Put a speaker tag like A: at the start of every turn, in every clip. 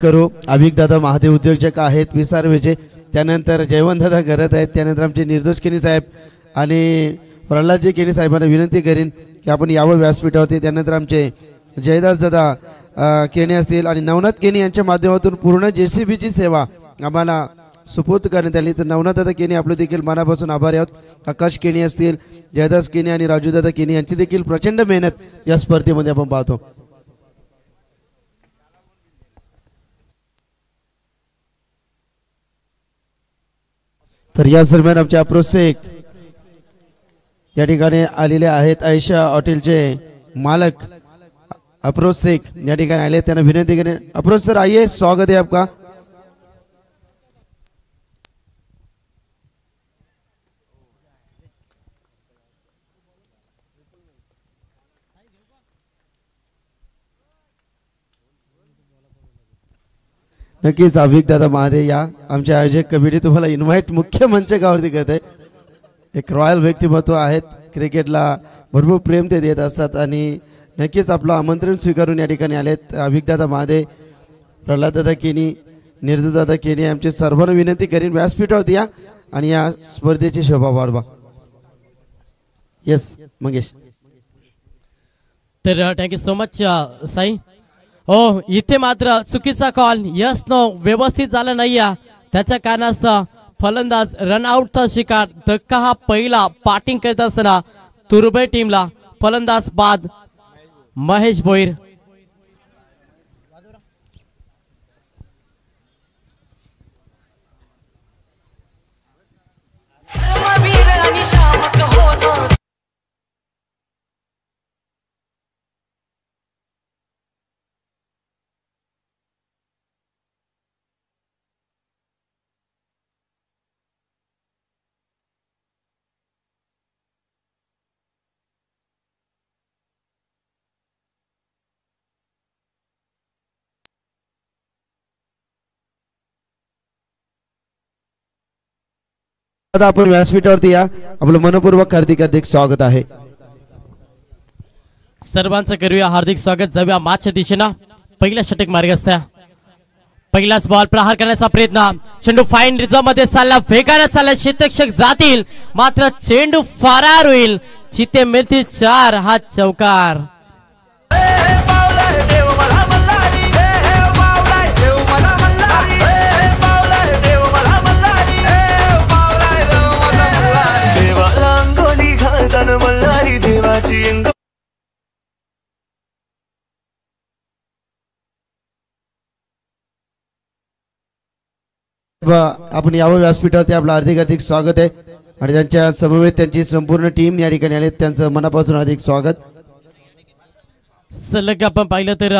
A: करू अभिकदादा महादेव उद्योजक आहेत विसारवेचे, त्यानंतर जयवंतदादा करत आहेत, त्यानंतर आमचे निर्दोष केनी साहेब आणि प्रल्हादजी केनी साहेबांना विनंती करीन की आपण यावं व्यासपीठावरती। त्यानंतर आमचे जयदास दादा केनी असतील आणि नवनाथ केनी यांच्या माध्यमातून पूर्ण JCBची सेवा आम्हाला सुपूर्द करण्यात आली। तर नवनाथ दादा केनी आपलं देखील मनापासून आभारी आहोत। आकाश केनी असतील, जयदास केनी आणि राजू दादा केनी यांची देखील प्रचंड मेहनत या स्पर्धेमध्ये आपण पाहतो। तर या दरम्यान आमचे अप्रोच शेख या ठिकाणी आलेले आहेत। आयशा हॉटेलचे मालक अप्रोच शेख या ठिकाणी आले, त्यांना विनंती करें अप्रोच सर आइए, स्वागत है आपका। नक्कीच अभिकदादा महादेव या आमचे आयोजक कमिटी तुम्हाला इन्व्हाइट मुख्य मंचकावरती करते। एक रॉयल व्यक्तिमत्व आहेत, क्रिकेटला भरपूर प्रेम ते देत असतात आणि नक्कीच आपलं आमंत्रण स्वीकारून या ठिकाणी आलेत अभिकदादा महादेव, प्रल्हाददादा केनी, निर्दोषदादा केनी। आमचे सर्वांना विनंती करीन व्यासपीठावरती या आणि या स्पर्धेची शोभा वाढवा। यस मंगेश।
B: तर थँक्यू सो मच साई। हो, इथे मात्र चुकीचा कॉल, यस नो व्यवस्थित झालं नाही या, त्याच्या कारणास्तव फलंदाज रनआउटचा शिकार। धक्का हा पहिला बॅटिंग करत असताना तुर्बे टीमला फलंदाज बाद महेश भोईर।
A: आता आपण व्यासपीठावरती या, आपलं मनपूर्वक हार्दिक स्वागत आहे।
B: सर्वांचं करूया हार्दिक स्वागत। जाऊया मॅचच्या दिशेनं। पहिला षटक मार्गस्थ, पहिलाच बॉल प्रहार करण्याचा प्रयत्न, चेंडू फाईन रिझर्व मध्ये चालला, वेगाने चालला, क्षेत्ररक्षक जातील मात्र चेंडू फरार होईल, चिते मिळतील 4 हा चौकार।
A: आपण यावं व्यासपीठावरती, आपलं हार्दिक स्वागत आहे आणि त्यांच्या समवेत त्यांची संपूर्ण टीम या ठिकाणी आले, त्यांचं मनापासून हार्दिक स्वागत।
B: सलग आपण पाहिलं तर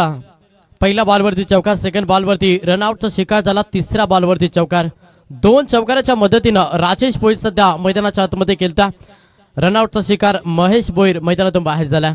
B: पहिल्या बॉलवरती चौकार, सेकंड बॉलवरती रनआउटचा शिकार झाला, तिसऱ्या बॉलवरती चौकार। 2 चौकाराच्या मदतीनं राजेश भोईर सध्या मैदानाच्या आतमध्ये केलता, रनआउटचा शिकार महेश भोईर मैदानातून बाहेर झाला।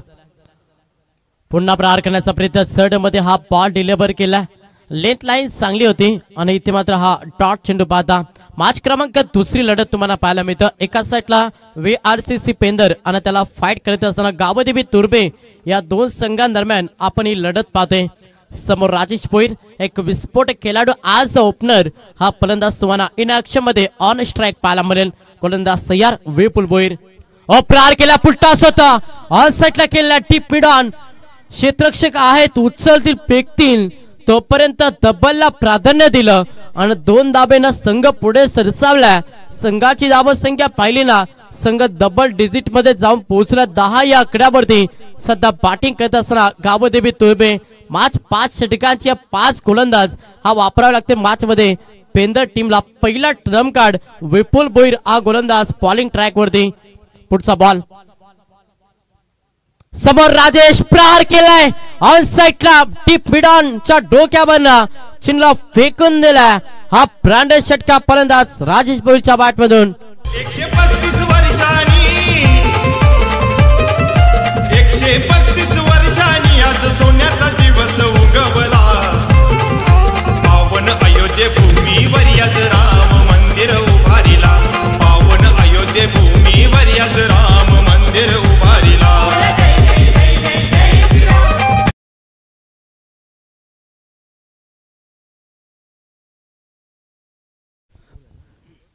B: पुन्हा प्रहार करण्याचा प्रयत्न, थर्ड मध्ये हा बॉल डिलिव्हर केला, लेंथ लाईन चांगली होती आणि इथे मात्र हा डॉट चेंडू पाहता। मॅच क्रमांक दुसरी लढत तुम्हाला पाहायला मिळतं। एका साईडला VRCC पेंदर आणि त्याला फाईट करत असताना गावदेवी तुर्बे या 2 संघांदरम्यान आपण ही लढत पाहतोय। समोर राजेश भोईर एक विस्फोटक खेळाडू, आज ओपनर हा फलंदाज तुम्हाला इन ऍक्शन मध्ये ऑन स्ट्राइक पाहायला मिळेल। गोलंदाज तयार विपुल भोईर, प्रहार केला, पुलटास होता, ऑन साईडला केला, टीप मिड ऑन, क्षेत्ररक्षक आहेत, उचलतील फेकतील तोपर्यंत डबलला प्राधान्य दिलं आणि 2 धाबेनं संघ पुढे सरसावला। संघाची धावसंख्या पाहिली ना, संघ डबल डिजिट मध्ये जाऊन पोहोचला 10 या आकड्यावरती। सध्या बॅटिंग करत असताना गावदेवी तुर्बे, मॅच 5 षटकांची 5 गोलंदाज हा वापरावा लागते मॅच मध्ये। पेंदर टीमला पहिला ट्रम्प कार्ड, विपुल भोईर हा गोलंदाज बॉलिंग ट्रॅक वरती। पुढचा बॉल, समोर राजेश प्रहार केलाय, ऑन साईडला टीप मिडॉनच्या डोक्यावरनं चिन्हला फेकून दिला, हा ब्रँडेड षटका फलंदाज राजेश भोईरच्या बॅट मधून।
C: 135 वर्षांनी 135 वर्षांनी आज सोन्याचा दिवस उगवला, पावन अयोध्ये भूमीवर आज राम मंदिर उभारिला, पावन अयोध्ये भूमीवर आज राम मंदिर उभारिला।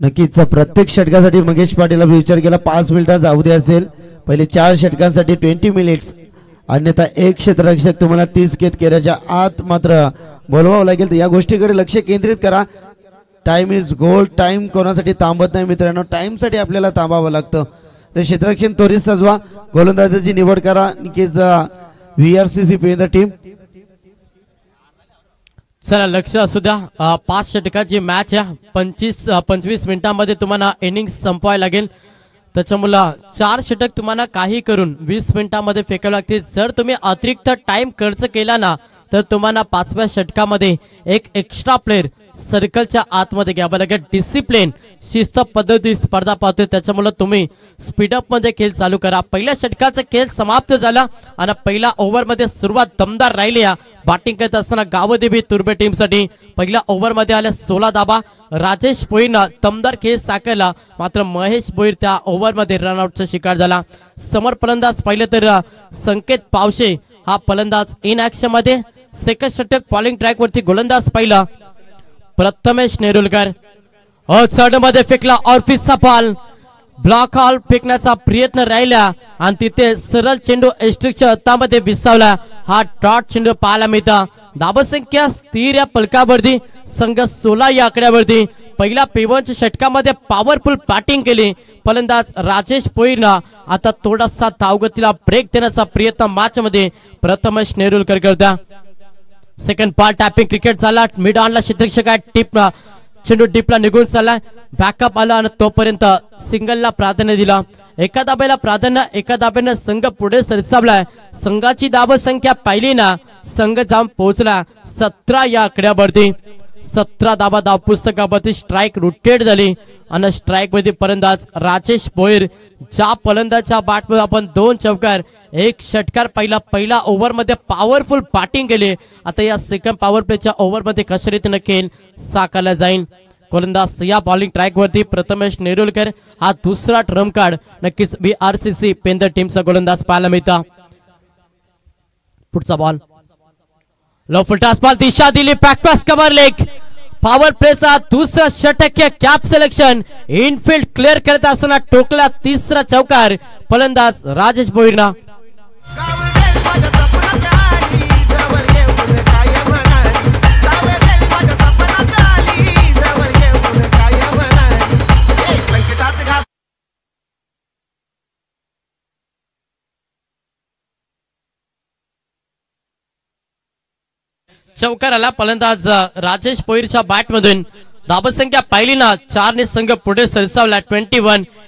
A: नक्कीच प्रत्येक षटकासाठी महेश पाटील विचार केला 5 मिनिटाचा अवधी असेल. पहिले 4 षटकांसाठी 20 मिनिट्स, अन्यथा एक क्षेत्ररक्षक तुम्हाला 30 केऱ्याच्या आत मात्र बोलवावं लागेल. तर या गोष्टीकडे लक्ष केंद्रित करा. Time is gold. टाइम कोणासाठी थांबत नाही मित्रांनो, टाइमसाठी आपल्याला थांबावं लागतं. तर क्षेत्ररक्षण त्वरित सजवा, गोलंदाजाची निवड करा. नक्कीच VRCC पे द टीम.
B: चला लक्ष असू द्या, 5 षटकाची मॅच आहे. 25 मिनिटांमध्ये तुम्हाला इनिंग्स संपवायला लागेल. त्याच्यामुळे 4 षटक तुम्हाला काही करून 20 मिनिटांमध्ये फेकावे लागतील. जर तुम्ही अतिरिक्त टाइम खर्च केला ना तर तुम्हाला 5व्या षटकामध्ये एक एक्स्ट्रा प्लेअर सर्कलच्या आतमध्ये घ्यावं लागेल. डिसिप्लिन शिस्त पद्धती स्पर्धा पाहतोय, त्याच्यामुळे तुम्ही स्पीडअप मध्ये खेळ चालू करा. पहिल्या षटकाचा खेळ समाप्त झाला आणि पहिल्या ओव्हरमध्ये सुरुवात दमदार राहिली. बॅटिंग करत असताना गावदेवी तुर्बे टीमसाठी पहिल्या ओव्हरमध्ये आल्या 16 धाबा. राजेश भोईरनं दमदार खेळ साकारला, मात्र महेश भोईर त्या ओव्हरमध्ये रनआउटचा शिकार झाला. समोर फलंदाज पाहिलं तर संकेत पावशे हा फलंदाज इन ऍक्शन मध्ये. सेकंड षटक बॉलिंग ट्रॅक वरती गोलंदाज पाहिला प्रथमेश नेरुलकर. थर्ड मध्ये फेकला ऑर्फिसचा बॉल. ब्लॉक हॉल फेकण्याचा प्रयत्न राहिला आणि तिथे सरळ चेंडू एस्ट्रिकच्या हातामध्ये विसावला. हा डॉट चेंडू पाहायला मिळता. धावसंख्या स्थिर या फलकावरती, संघ 16 या आकड्यावरती. पहिल्या 55 षटकामध्ये पॉवरफुल बॅटिंग केली फलंदाज राजेश भोईरनं. आता थोडासा धावगतीला ब्रेक देण्याचा प्रयत्न मॅच मध्ये प्रथमेश नेरुलकर करता. सेकंड बॉल टॅपिंग क्रिकेट झाला. मिड ऑनला क्षेत्ररक्षक टिप चेंडू डिपला निघून चालला. बॅकअप आला आणि तोपर्यंत सिंगलला प्राधान्य दिला. एका धाब्याला प्राधान्य, एका धाब्यानं संघ पुढे सरसावलाय. संघाची धाव संख्या पाहिली ना, संघ जाऊन पोहोचला 17 या आकड्यावरती. 17 धाबा धाव पुस्तकावरती स्ट्राईक रोटेट झाली आणि स्ट्राईक मध्ये फलंदाज राजेश भोईर. ज्या फलंदाजच्या बॅटमध्ये आपण 2 चौकार 1 षटकार पहिला ओव्हर मध्ये पॉवरफुल बॅटिंग केली. आता या सेकंड पॉवर प्लेच्या ओव्हर मध्ये कशा रीतीने खेळ साकारला जाईल. गोलंदाज या बॉलिंग ट्रॅक वरती प्रथमेश नेरुलकर. हा दुसरा ट्रम्प कार्ड नक्कीच VRCC पेंदर टीमचा गोलंदाज पाहायला मिळता. पुढचा बॉल लो फुलटॉस बॉल, दिशा दिली बॅकपास कव्हर लेग. पॉवर प्लेचा दुसरा षटक कॅप सिलेक्शन. इनफिल्ड क्लिअर करत असताना टोकला तिसरा चौकार फलंदाज राजेश भोईरनं. चौकार आला फलंदाज राजेश भोईरच्या बॅट मधून. धावसंख्या पाहिली ना 4 ने संघ पुढे सरसावला.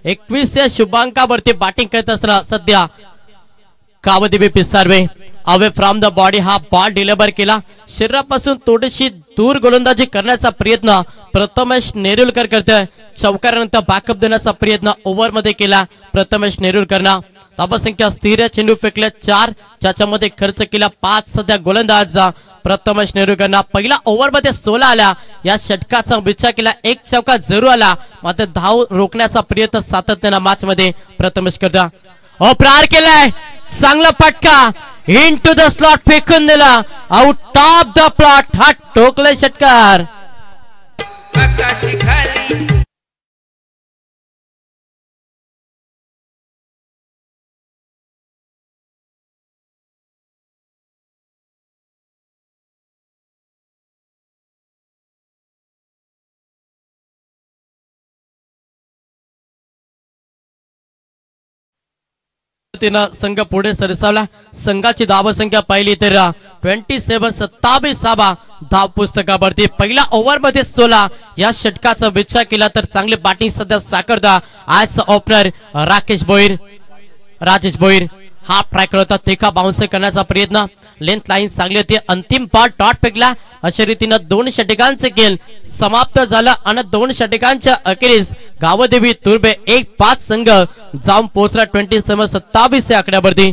B: 21 या शुभांकावरती बॅटिंग करत असताना सध्या कावदेवी पिसारवे अवे फ्रॉम द बॉडी हा बॉल डिलिव्हर केला. शरीरापासून थोडीशी दूर गोलंदाजी करण्याचा प्रयत्न प्रथमेश नेरुलकर करतोय. चौकारानंतर बॅकअप देण्याचा प्रयत्न ओव्हर मध्ये केला प्रथमेश नेरुलकरनं. धावसंख्या स्थिर, चेंडू फेकल्या 4, ज्याच्यामध्ये खर्च केला 5. सध्या गोलंदाज प्रथमेश नेरुलकरनं पहिला ओव्हर मध्ये 16 आल्या. या षटकाचा विचार केला 1 चौका जरूर आला, मात्र धाव रोखण्याचा प्रयत्न सातत्यानं मॅच मध्ये प्रथमेश करता. प्रहार केलाय, चांगला फटका इन टू द स्लॉट फेकून दिला. आउट ऑफ द प्लॉट हा टोकले षटकार. संघ पुढे सरसावला. संघाची धाव संख्या पाहिली तर 27 धाव पुस्तकावरती. पहिला ओव्हर मध्ये 16. या षटकाचा विचार केला तर चांगली बॅटिंग सध्या साकारता आज ओपनर राजेश भोईर. हा ट्रॅक होता, तेका बाउन्स करण्याचा प्रयत्न. लेंथ लाईन चांगली होती. अंतिम बॉल डॉट फेकला. अशा रीतीनं 2 षटकांचे खेळ समाप्त झाला आणि 2 षटकांच्या अखेरीस गावदेवी तुर्बे 1-5 संघ जाऊन पोहोचला 27 या आकड्यावरती.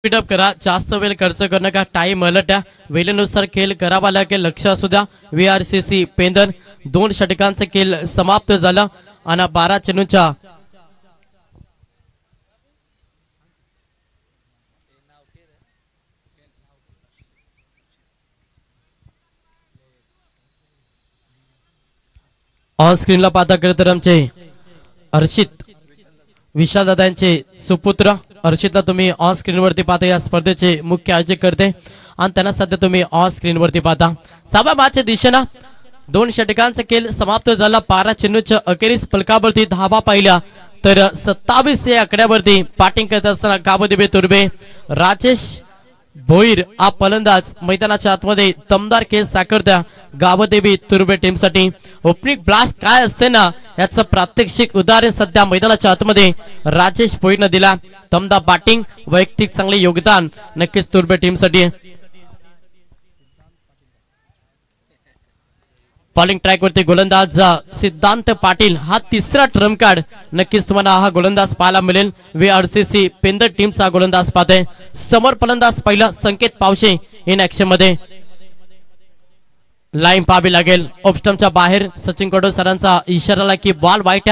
B: स्पीडअप करा, जास्त वेळ खर्च करू नका, टाइम अलट वेळेनुसार खेळ करावा लागेल, लक्ष असू द्या. VRCC पेंदर 2 षटकांचा खेळ समाप्त झाला आणि 12 चेंडूंच्या ऑन स्क्रीनला पाहता खरं तर आमचे हर्षित विशाल दादांचे सुपुत्र हर्षितला तुम्ही ऑन स्क्रीनवरती पाहता, या स्पर्धेचे मुख्य आयोजक करते आणि त्यांना सध्या तुम्ही ऑन स्क्रीनवरती पाहता. 6व्या मॅचच्या दिशेनं 2 षटकांचा खेळ समाप्त झाला. 12 चेंडूच्या अखेरीस फलकावरती धावा पाहिल्या तर 27 या आकड्यावरती बॅटिंग करत असताना गावदेवी तुर्बे, राजेश भोईर हा फलंदाज मैदानाच्या आतमध्ये दमदार खेळ साकारत्या गावदेवी तुर्बे टीमसाठी. ओपनिंग ब्लास्ट काय असते ना याचं प्रात्यक्षिक उदाहरण सध्या मैदानाच्या आतमध्ये राजेश भोईरनं दिला. दमदार बॅटिंग, वैयक्तिक चांगले योगदान नक्कीच तुर्बे टीमसाठी. बॉलिंग ट्रॅक वरती गोलंदाज सिद्धांत पाटील हा तिसरा ट्रम्प कार्ड. नक्कीच तुम्हाला हा गोलंदाज पाहायला मिळेल. VRCC पेंदर टीमचा गोलंदाज पाहते. समोर फलंदाज पहिला संकेत पावशे इन ऍक्शन मध्ये. लाईन पाहावी लागेल. ऑफस्टमच्या बाहेर सचिन कडो सरांचा इशारा की बॉल वाईट,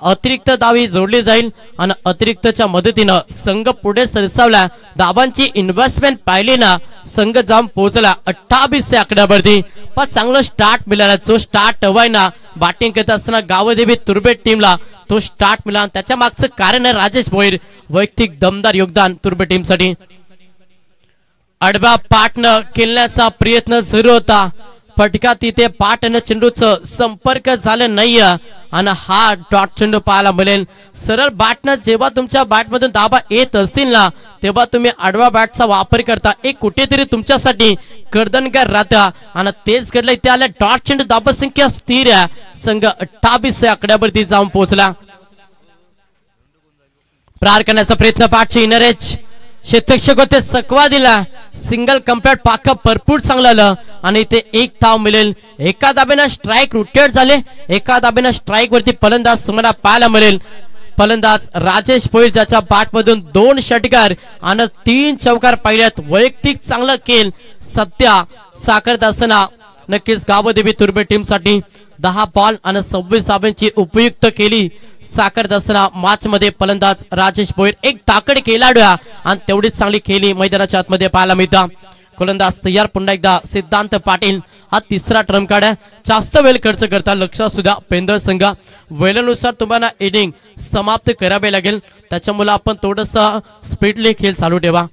B: अतिरिक्त धावी जोडली जाईल आणि अतिरिक्तच्या मदतीनं संघ पुढे सरसावला. धावांची इन्व्हेस्टमेंट पाहिली ना संघ जाऊन पोहोचला 28 या आकड्यावरती. पण चांगलं स्टार्ट मिळाला. जो स्टार्ट हवाय ना बॅटिंग करत असताना गावदेवी तुर्बे टीमला तो स्टार्ट मिळाला. त्याच्या मागचं कारण आहे राजेश भोईर, वैयक्तिक दमदार योगदान तुर्बे टीमसाठी. आडव्या पाटनं खेळण्याचा प्रयत्न सुरू होता, फटका तिथे पाट आणि चेंडूचं संपर्क झालं नाही आणि हा डॉट चेंडू पाहायला मिळेल. सरळ बॅटनं जेव्हा तुमच्या बॅटमधून धावा येत असतील ना तेव्हा तुम्ही आडवा बॅटचा वापर करता, एक कुठेतरी तुमच्यासाठी कर्दनगार राहता आणि तेच घडलं. इथे आल्या डॉट चेंडू, धावसंख्या स्थिर आहे. संघ 28 आकड्यावरती जाऊन पोहोचला. प्रहार करण्याचा प्रयत्न पाठचे इनरेज क्षेत्ररक्षक होते, सकवा दिला. सिंगल कम्प्लीट पाक भरपूर चांगलं आलं आणि इथे एक धाव मिळेल. एका धाब्यानं स्ट्राईक रोटेट झाले, एका धाब्यानं स्ट्राईक वरती फलंदाज तुम्हाला पाहायला मिळेल. फलंदाज राजेश भोईर ज्याच्या बॅट मधून 2 षटकार आणि 3 चौकार पाहिल्यात. वैयक्तिक चांगला खेळ सध्या साकारत असताना नक्कीच गावदेवी तुर्बे टीमसाठी 10 बॉल आणि 26 धाब्यांची उपयुक्त केली साकारत असताना मॅच मध्ये फलंदाज राजेश भोईर एक ताकद खेळाडू आणि तेवढीच चांगली खेळी मैदानाच्या आतमध्ये पाहायला मिळतं. गोलंदाज तयार. पुन्हा एकदा सिद्धांत पाटील हा तिसरा ट्रम्प कार्ड आहे. जास्त वेळ खर्च करता, लक्ष सुद्धा पेंदर संघ वेळेनुसार तुम्हाला इनिंग समाप्त करावे लागेल, त्याच्यामुळे आपण थोडस स्पीडली खेळ चालू ठेवा.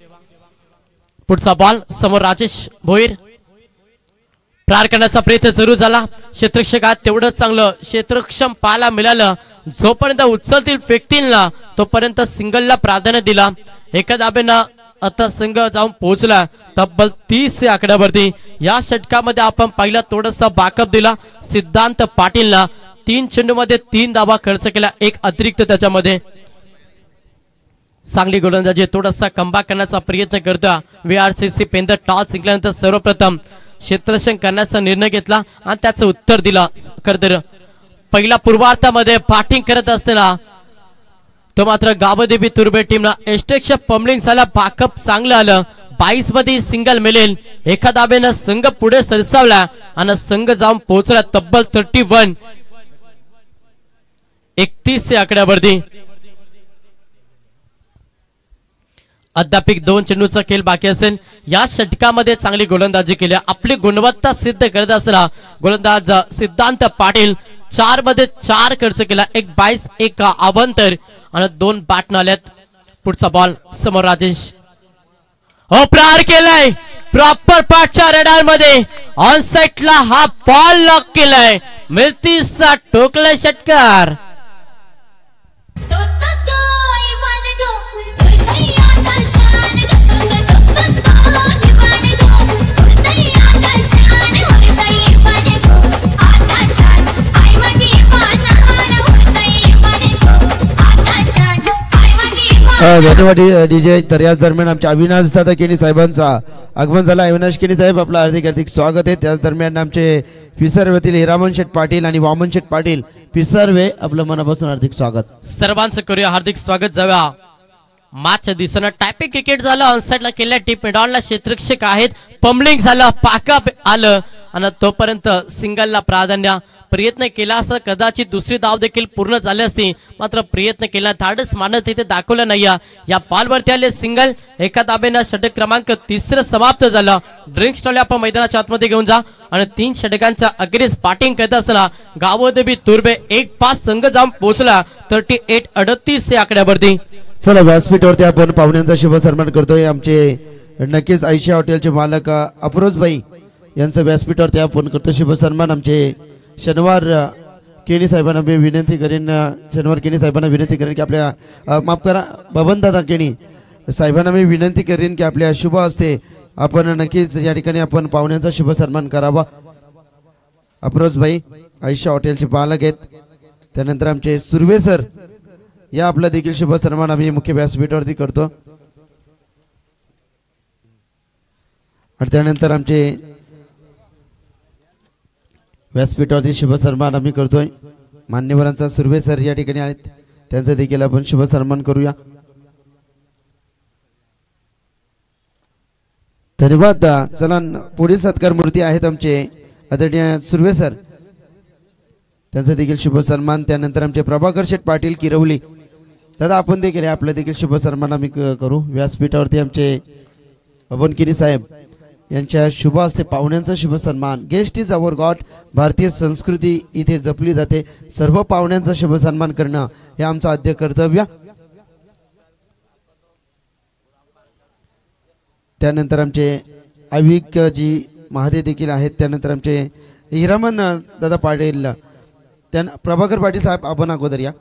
B: पुढचा बॉल समोर राजेश भोईर. प्रहार करण्याचा प्रयत्न सुरू झाला. क्षेत्ररक्षकात तेवढंच चांगलं क्षेत्रक्षम पाहायला मिळालं. जोपर्यंत उचलतील फेकतील ना तोपर्यंत सिंगलला प्राधान्य दिला. एका धाब्यानं आता संघ जाऊन पोहोचला तब्बल 30 आकड्यावरती. या षटकामध्ये आपण पहिला थोडासा बॅकअप दिला सिद्धांत पाटीलला. 3 चेंडूमध्ये 3 धावा खर्च केला, एक अतिरिक्त त्याच्यामध्ये. चांगली गोलंदाजी, थोडासा कमबॅक करण्याचा प्रयत्न करतोय VRCC पेंदर. टॉस जिंकल्यानंतर सर्वप्रथम क्षेत्ररक्षण करण्याचा निर्णय घेतला आणि त्याचं उत्तर दिला. खरं पहिल्या पूर्वार्धामध्ये बॅटिंग करत असताना तो मात्र गावदेवी तुर्बे टीमला एस्टेक्ष पम्बलिंग झाला. बॅकअप चांगलं आलं. 22 मध्ये सिंगल मिळेल. एका धाब्यानं संघ पुढे सरसावला आणि संघ जाऊन पोहोचला तब्बल 31 31 आकड्यावरती. अद्यापिक 2 चेंडूचा खेळ बाकी असेल. या षटकामध्ये चांगली गोलंदाजी केली, आपली गुणवत्ता सिद्ध करत असताना गोलंदाज सिद्धांत पाटील 4 मध्ये 4 खर्च केला, एक 22 एक अवंतर आणि 2 बॅट आल्यात. पुढचा बॉल समोर राजेश. प्रहार केलाय प्रॉपर पाठच्या रेडार मध्ये. ऑन साइडला हा बॉल लॉक केलाय. मिळतीचा टोकलाय षटकार.
A: धन्यवाद डीजे. तर याच दरम्यान आमच्या अविनाश दादा केनी साहेबांचा आगमन झाला. अविनाश केनी साहेब आपलं हार्दिक हार्दिक स्वागत आहे. त्याच दरम्यान आमचे पिसर्वेतील हिरामन शेठ पाटील आणि वामन शेठ पाटील पिसर्वे आपलं मनापासून हार्दिक स्वागत.
B: सर्वांचं करूया हार्दिक स्वागत. जाऊया मॅच दिसणं टायपिंग क्रिकेट झालं ऑनसाइडला केल्या टीप मिडॉनला क्षेत्ररक्षक आहेत पंबलिंग झालं पाकअप आलं आणि तोपर्यंत सिंगलला प्राधान्य प्रयत्न केला असता कदाचित दुसरी धाव देखील पूर्ण झाली असती मात्र प्रयत्न केला धाडस मानत तिथे दाखवलं नाही या बॉलवरती आले सिंगल एका धाब्यानं षटक क्रमांक 3 समाप्त झालं ड्रिंक्स स्टॉल आपण मैदानाच्या आतमध्ये घेऊन जा आणि 3 षटकांचा अग्रेस बॅटिंग करत असताना गावदेवी तुर्बे 1-5 संघ जाऊन पोहोचला 38-38 या आकड्यावरती
A: चला व्यासपीठावरती आपण पाहुण्यांचा शुभ सन्मान करतोय आमचे नक्कीच आयशा हॉटेलचे मालक अफरोज भाई यांचा व्यासपीठावरती आपण करतो शुभ सन्मान आमचे शनिवार केणी साहेबांना मी विनंती करेन शनिवार केणी साहेबांना विनंती करेन की आपल्या माफ करा बबनदादा केणी साहेबांना मी विनंती करेन की आपल्या शुभ हस्ते आपण नक्कीच या ठिकाणी आपण पाहुण्यांचा शुभ सन्मान करावा अफरोज भाई आयशा हॉटेलचे मालक आहेत त्यानंतर आमचे सुर्वे सर या आपला देखील शुभ सन्मान आम्ही मुख्य व्यासपीठावरती करतो आणि त्यानंतर आमचे व्यासपीठावरती शुभ सन्मान आम्ही करतोय मान्यवरांचा सुर्वे सर या ठिकाणी आहेत त्यांचा देखील आपण शुभ सन्मान करूया धन्यवाद चला पुढील सत्कार मूर्ती आहेत आमचे आदरणीय सुर्वे सर त्यांचा देखील शुभ सन्मान त्यानंतर आमचे प्रभाकर शेठ पाटील किरवली दादा आपण देखील आपलं देखील शुभ सन्मान आम्ही करू व्यासपीठावरती आमचे बबनकिनी साहेब यांच्या शुभ हस्ते पाहुण्यांचा शुभ सन्मान गेस्ट इज अवर गॉड भारतीय संस्कृती इथे जपली जाते सर्व पाहुण्यांचा शुभ सन्मान करणं हे आमचं आद्य कर्तव्य त्यानंतर आमचे अविक जी महादेव देखील आहेत त्यानंतर आमचे हिरामन दादा पाटील त्यांना प्रभाकर पाटील साहेब आपण अगोदर या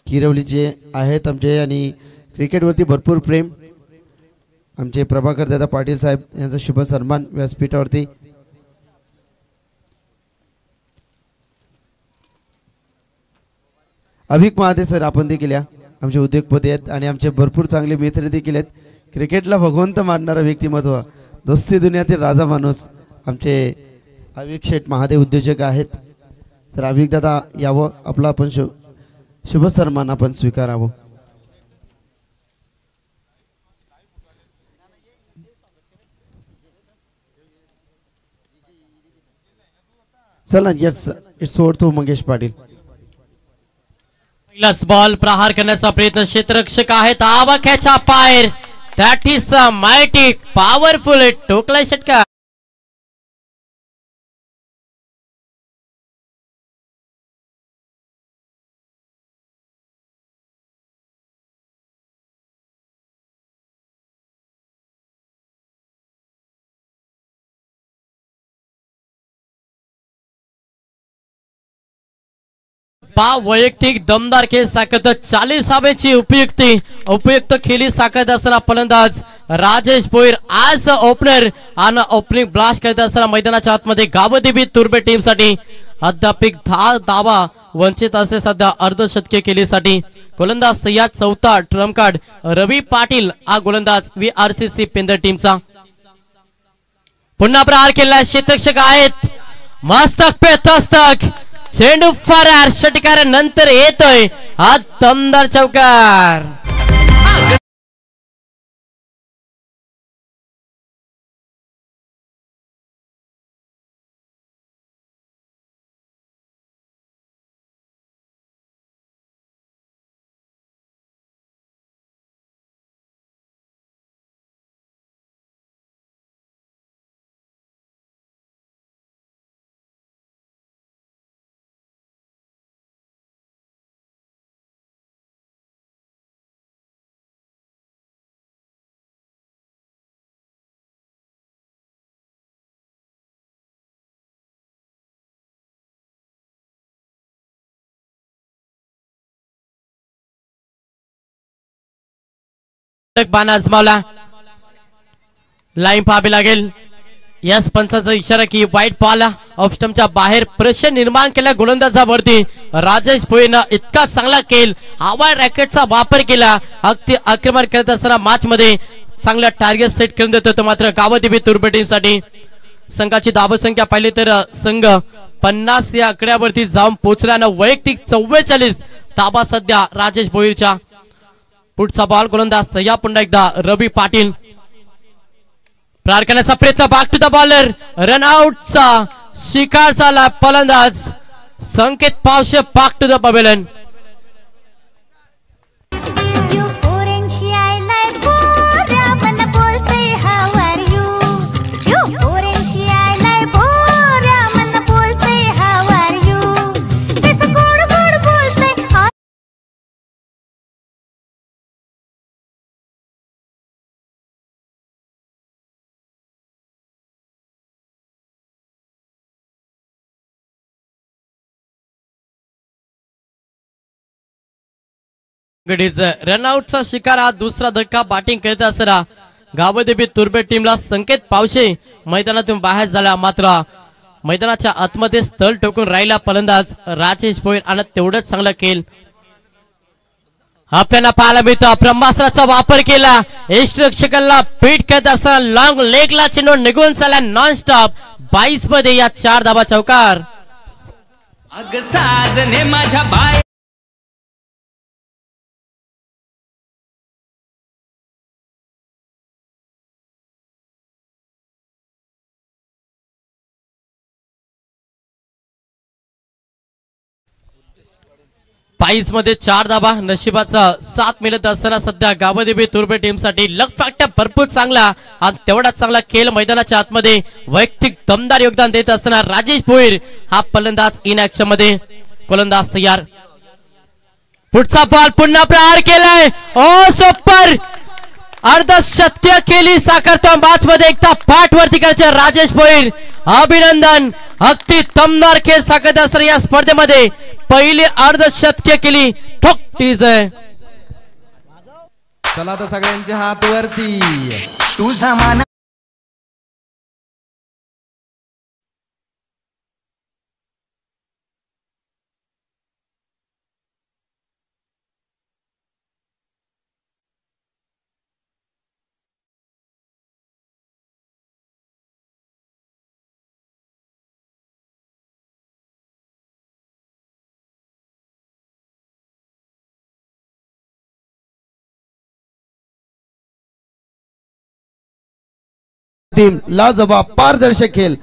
A: किरवलीचे आहेत आमचे आणि क्रिकेटवरती भरपूर प्रेम आमचे प्रभाकर दादा पाटील साहेब यांचा शुभ सन्मान व्यासपीठावरती अभिक महादेव सर आपण देखील या आमचे उद्योगपती आहेत आणि आमचे भरपूर चांगले मित्र देखील आहेत क्रिकेटला भगवंत मानणारा व्यक्तिमत्व दोस्ती दुनियातील राजा माणूस आमचे अविक शेठ महादेव उद्योजक आहेत तर अविक दादा यावं आपला आपण शुभ सन्मान आपण स्वीकारावं चला yes it's over to Mangesh Patil
B: पहिलाच बॉल प्रहार करण्याचा प्रयत्न क्षेत्ररक्षक आहेत आवाक्याचा पायर that is the mighty powerful टोकला षटकार वैयक्तिक दमदार खेळ साकत 40 उपयुक्त खेळी साकत असताना फलंदाज राजेश भोईर आज ओपनर आणि ओपनिंग ब्लास्ट करत असताना मैदानाच्या आतमध्ये गावदेवी तुर्बे टीम साठी अद्यापिक 10 धावा वंचित असे सध्या अर्धशतकी केलीसाठी गोलंदाज तयार चौथा ट्रम्प कार्ड रवी पाटील हा गोलंदाज VRCC पेंदर टीमचा पुन्हा प्रहार केला क्षेत्ररक्षक आहेत मस्तक पे तस्तक चेंडू फरार षटकार नंतर येतोय हा दमदार चौकार बाण आजमावला लाईन पाहावी लागेल यस पंचाचा इशारा की वाईट बॉल ऑफस्टमच्या बाहेर प्रेशर निर्माण केल्या गोलंदाजावरती राजेश भोईरनं इतका चांगला खेळ हवा रॅकेटचा वापर केला अगदी आक्रमण करत असताना मॅच मध्ये चांगला टार्गेट सेट करून देत होता मात्र गावदेवी तुर्बे टीम साठी संघाची धावसंख्या पाहिली तर संघ 50 या आकड्यावरती जाऊन पोहोचल्यानं वैयक्तिक 44 धावा सध्या राजेश भोईरच्या पुढचा बॉल गोलंदाज या पुन्हा एकदा रवी पाटील प्रहार करण्याचा प्रयत्न बॅक टू द बॉलर रनआउटचा शिकार झाला फलंदाज Sanket Pawshe back to the pavilion रनआउटचा शिकार हा दुसरा धक्का बॅटिंग करत असताना गावदेवी तुर्बे टीमला संकेत पावशे मैदानातून बाहेर झाला मात्र मैदानाच्या आतमध्ये स्थळ ठोकून राहिला फलंदाज राजेश भोईर आणि तेवढंच चांगलं खेळ आपल्याला पाहायला मिळतं ब्रह्मास्त्राचा वापर केला यष्टीरक्षकाला बीट करत असताना लॉंग लेगला चेंडू निघून चालला नॉन स्टॉप 22 मध्ये या 4 धाबा चौकार
D: अग साजने माझ्या बाय
B: 22 मध्ये 4 धाबा नशिबाचा साथ मिळत असताना सध्या गावदेवी तुर्बे टीम साठी लक फॅक्टर भरपूर चांगला आणि तेवढाच चांगला खेळ मैदानाच्या आतमध्ये वैयक्तिक दमदार योगदान देत असताना राजेश भोईर हा फलंदाज इन ऍक्शन मध्ये गोलंदाज तयार पुढचा बॉल पुन्हा प्रहार केलाय ओ सुपर अर्धशतकीय केली साकारतो मॅच मध्ये एकदा पाठ वरती करायचे राजेश भोईर अभिनंदन अगदी दमदार खेळ साकारत असताना या स्पर्धेमध्ये पहिली अर्धशतकीय केली ठोक टीज आहे
D: चला तर सगळ्यांचे हात वरती तुझा मान
A: टीम लाजवाब पारदर्शक खेळ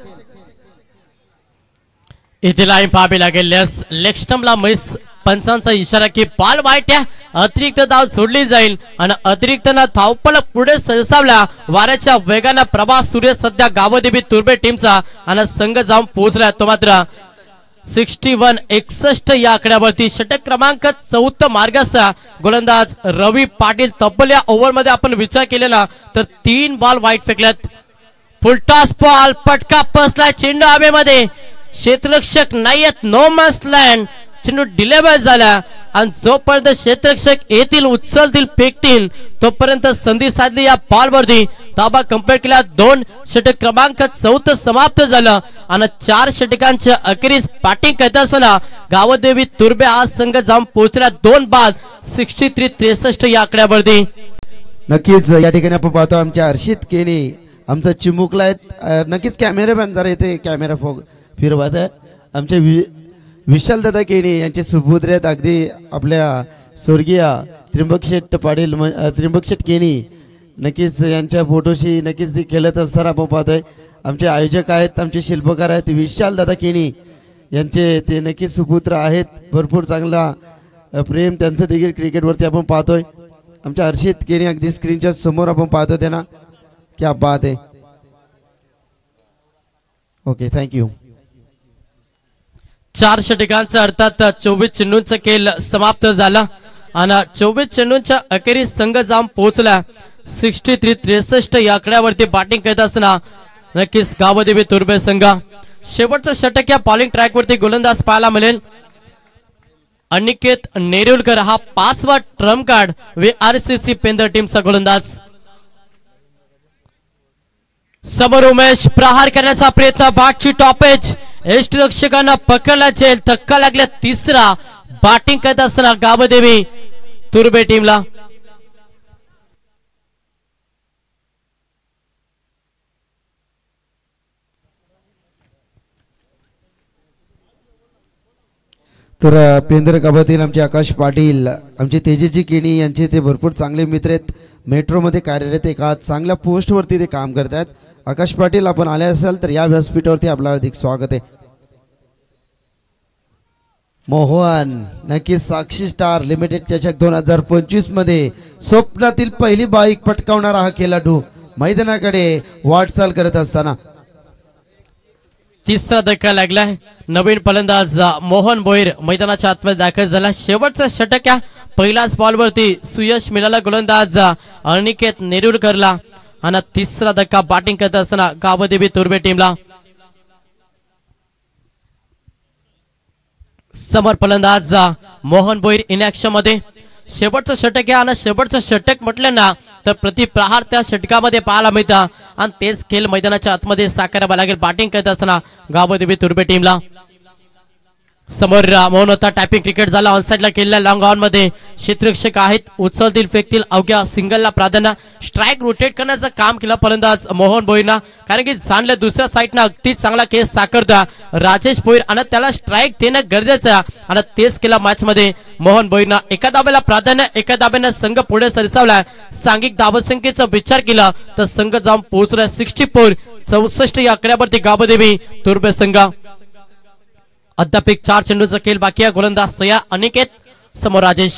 B: इथे लाईन पाहावी लागेल लेग स्टंपला मिस पंचांचा इशारा की बॉल वाईट्या अतिरिक्त धाव सोडली जाईल आणि अतिरिक्त धावपळ पुढे सरसावल्या वाऱ्याच्या वेगाने प्रभास सूर्य सध्या गावदेवी तुर्बे टीमचा आणि संघ जाऊन पोहोचला तो मात्र 61-61 या आकड्यावरती षटक क्रमांक 4 मार्गाचा गोलंदाज रवी पाटील तब्बल या ओव्हर मध्ये आपण विचार केलेला तर 3 बॉल वाईट फेकल्यात फुलटॉस बॉल पटका बसलाय चेंडू हवेमध्ये क्षेत्ररक्षक नाहीयेत नो मॅन्स लँड चेंडू डिलेवर झाला आणि जोपर्यंत क्षेत्ररक्षक येतील उचलतील फेकतील तोपर्यंत संधी साधली या बॉल वरती धाबा कंप्लीट केला 2 षटक क्रमांक 4 समाप्त झालं आणि 4 षटकांच्या अखेरीस बॅटिंग करत असताना गावदेवी तुर्बे हा संघ जाऊन पोहोचला 2 बाद 63-63 या आकड्यावरती
A: नक्कीच या ठिकाणी आपण पाहतो आमच्या हर्षित केनी आमचा चिमुकला आहेत नक्कीच कॅमेरामॅन जरा इथे कॅमेरा फिरवायचा आहे आमचे विशाल दादा केणी यांचे सुपुत्र आहेत अगदी आपल्या स्वर्गीय त्र्यंबक शेठ केणी नक्कीच यांच्या फोटोशी नक्कीच खेळत असताना आपण पाहतोय आमचे आयोजक आहेत आमचे शिल्पकार आहेत विशाल दादा केणी यांचे ते नक्कीच सुपुत्र आहेत भरपूर चांगला प्रेम त्यांचं देखील क्रिकेटवरती आपण पाहतोय आमच्या हर्षित केणी अगदी स्क्रीनच्या समोर आपण पाहतोय त्यांना क्या बात है ओके थँक्यू
B: 4 षटकांचा अर्थात 24 चेंडूंचा खेळ समाप्त झाला आणि 24 चेंडूंच्या अखेरीस संघ जाऊन पोहोचला 63-63 या आकड्यावरती बॅटिंग करत असताना नक्कीच गावदेवी तुर्बे संघ शेवटचं षटक या बॉलिंग ट्रॅक वरती गोलंदाज पाहायला मिळेल अनिकेत नेरुलकर हा 5वा ट्रम्प कार्ड VRCC पेंदर टीमचा गोलंदाज समोर उमेश प्रहार करण्याचा प्रयत्न बॅटची टॉपेज यष्टीरक्षकांना पकडला जेल धक्का लागला 3रा बॅटिंग करत असताना गावदेवी तुर्बे टीमला
A: तर पेंदर गावातील आमचे आकाश पाटील, आमचे तेजस्वी केणी यांचे ते भरपूर चांगले मित्र आहेत, मेट्रोमध्ये कार्यरत एका चांगल्या पोस्टवरती ते काम करतात. आकाश पाटील, आपण आले असाल तर या व्यासपीठावरती आपलं हार्दिक स्वागत आहे. मोहन, नक्की साक्षी स्टार लिमिटेड चषक 2025 मध्ये स्वप्नातील पहिली बाईक पटकावणारा हा खेळाडू मैदानाकडे वाटचाल करत असताना
B: तिसरा धक्का लागलाय. नवीन फलंदाज मोहन भोईर मैदानाच्या आतमध्ये दाखल झाला. शेवटचा षटक या पहिल्याच बॉलवरती सुयश मिळाला गोलंदाज अनिकेत नेरुरकरला आणि तिसरा धक्का बॅटिंग करत असताना गावदेवी तुर्बे टीमला. समोर फलंदाज मोहन भोईर इन ऍक्शन मध्ये. शेवटचं षटक आहे आणि शेवटचं षटक म्हटलं ना तर प्रतिप्रहार त्या षटकामध्ये पाहायला मिळतं आणि तेच खेळ मैदानाच्या आतमध्ये साकारावा लागेल बॅटिंग करत असताना गावदेवी तुर्बे टीमला. समोर मोहन होता. टॅपिंग क्रिकेट झाला. ऑनसाइडला केलेल्या लॉंग ऑन मध्ये क्षेत्ररक्षक आहेत, उचलतील फेकतील, अवघ्या सिंगलला प्राधान्य. स्ट्राईक रोटेट करण्याचं काम केलं फलंदाज मोहन भोईरना, कारण की जाणल्या दुसऱ्या साईडनं अगदी चांगला केस साकारता राजेश भोईर आणि त्याला स्ट्राईक देणं गरजेचं आहे आणि तेच केलं मॅच मध्ये मोहन भोईरना. एका दाब्याला प्राधान्य, एका दाब्यानं संघ पुढे सरसावलाय. सांघिक धावसंख्येचा विचार केला तर संघ जाऊन पोहोचलाय 64 या आकड्यावरती गावदेवी तुर्बे संघ. अद्याप 4 चेंडूचा खेळ बाकी आहे. गोलंदाज सया अनिकेत, समोर राजेश.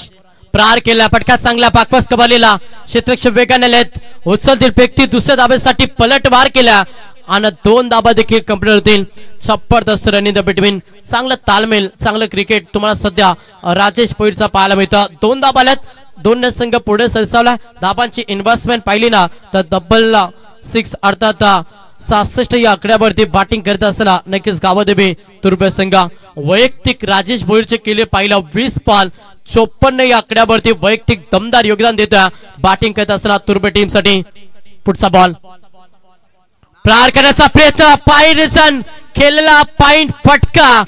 B: प्रहार केला, फटका चांगला पाकपास कबालीला. क्षेत्ररक्षक वेगाने लेत, उचलतील फेकती, दुसऱ्या दाब्यासाठी पलटवार केला आणि 2 धाबा देखील कंप्लीट होतील. जबरदस्त रन इन द बिटवीन. चांगलं तालमेल, चांगलं क्रिकेट तुम्हाला सध्या राजेश भोईरचा पाहायला मिळतं. 2 धाबा आल्यात, 2 संघ पुढे सरसावला. धाबांची इन्व्हेस्टमेंट पाहिली ना तर डबलला 6 अर्थात 66 या आकड्यावरती बॅटिंग करत असताना नक्कीच गावदेवी तुर्बे संघ. वैयक्तिक राजेश भोईरचे केले पाहिलं 20 बॉल 54 या आकड्यावरती वैयक्तिक दमदार योगदान देत बॅटिंग करत असताना तुर्बे टीम साठी. पुढचा बॉल प्रहार करण्याचा प्रयत्न, पायरिजन खेळलेला पॉइंट फटका.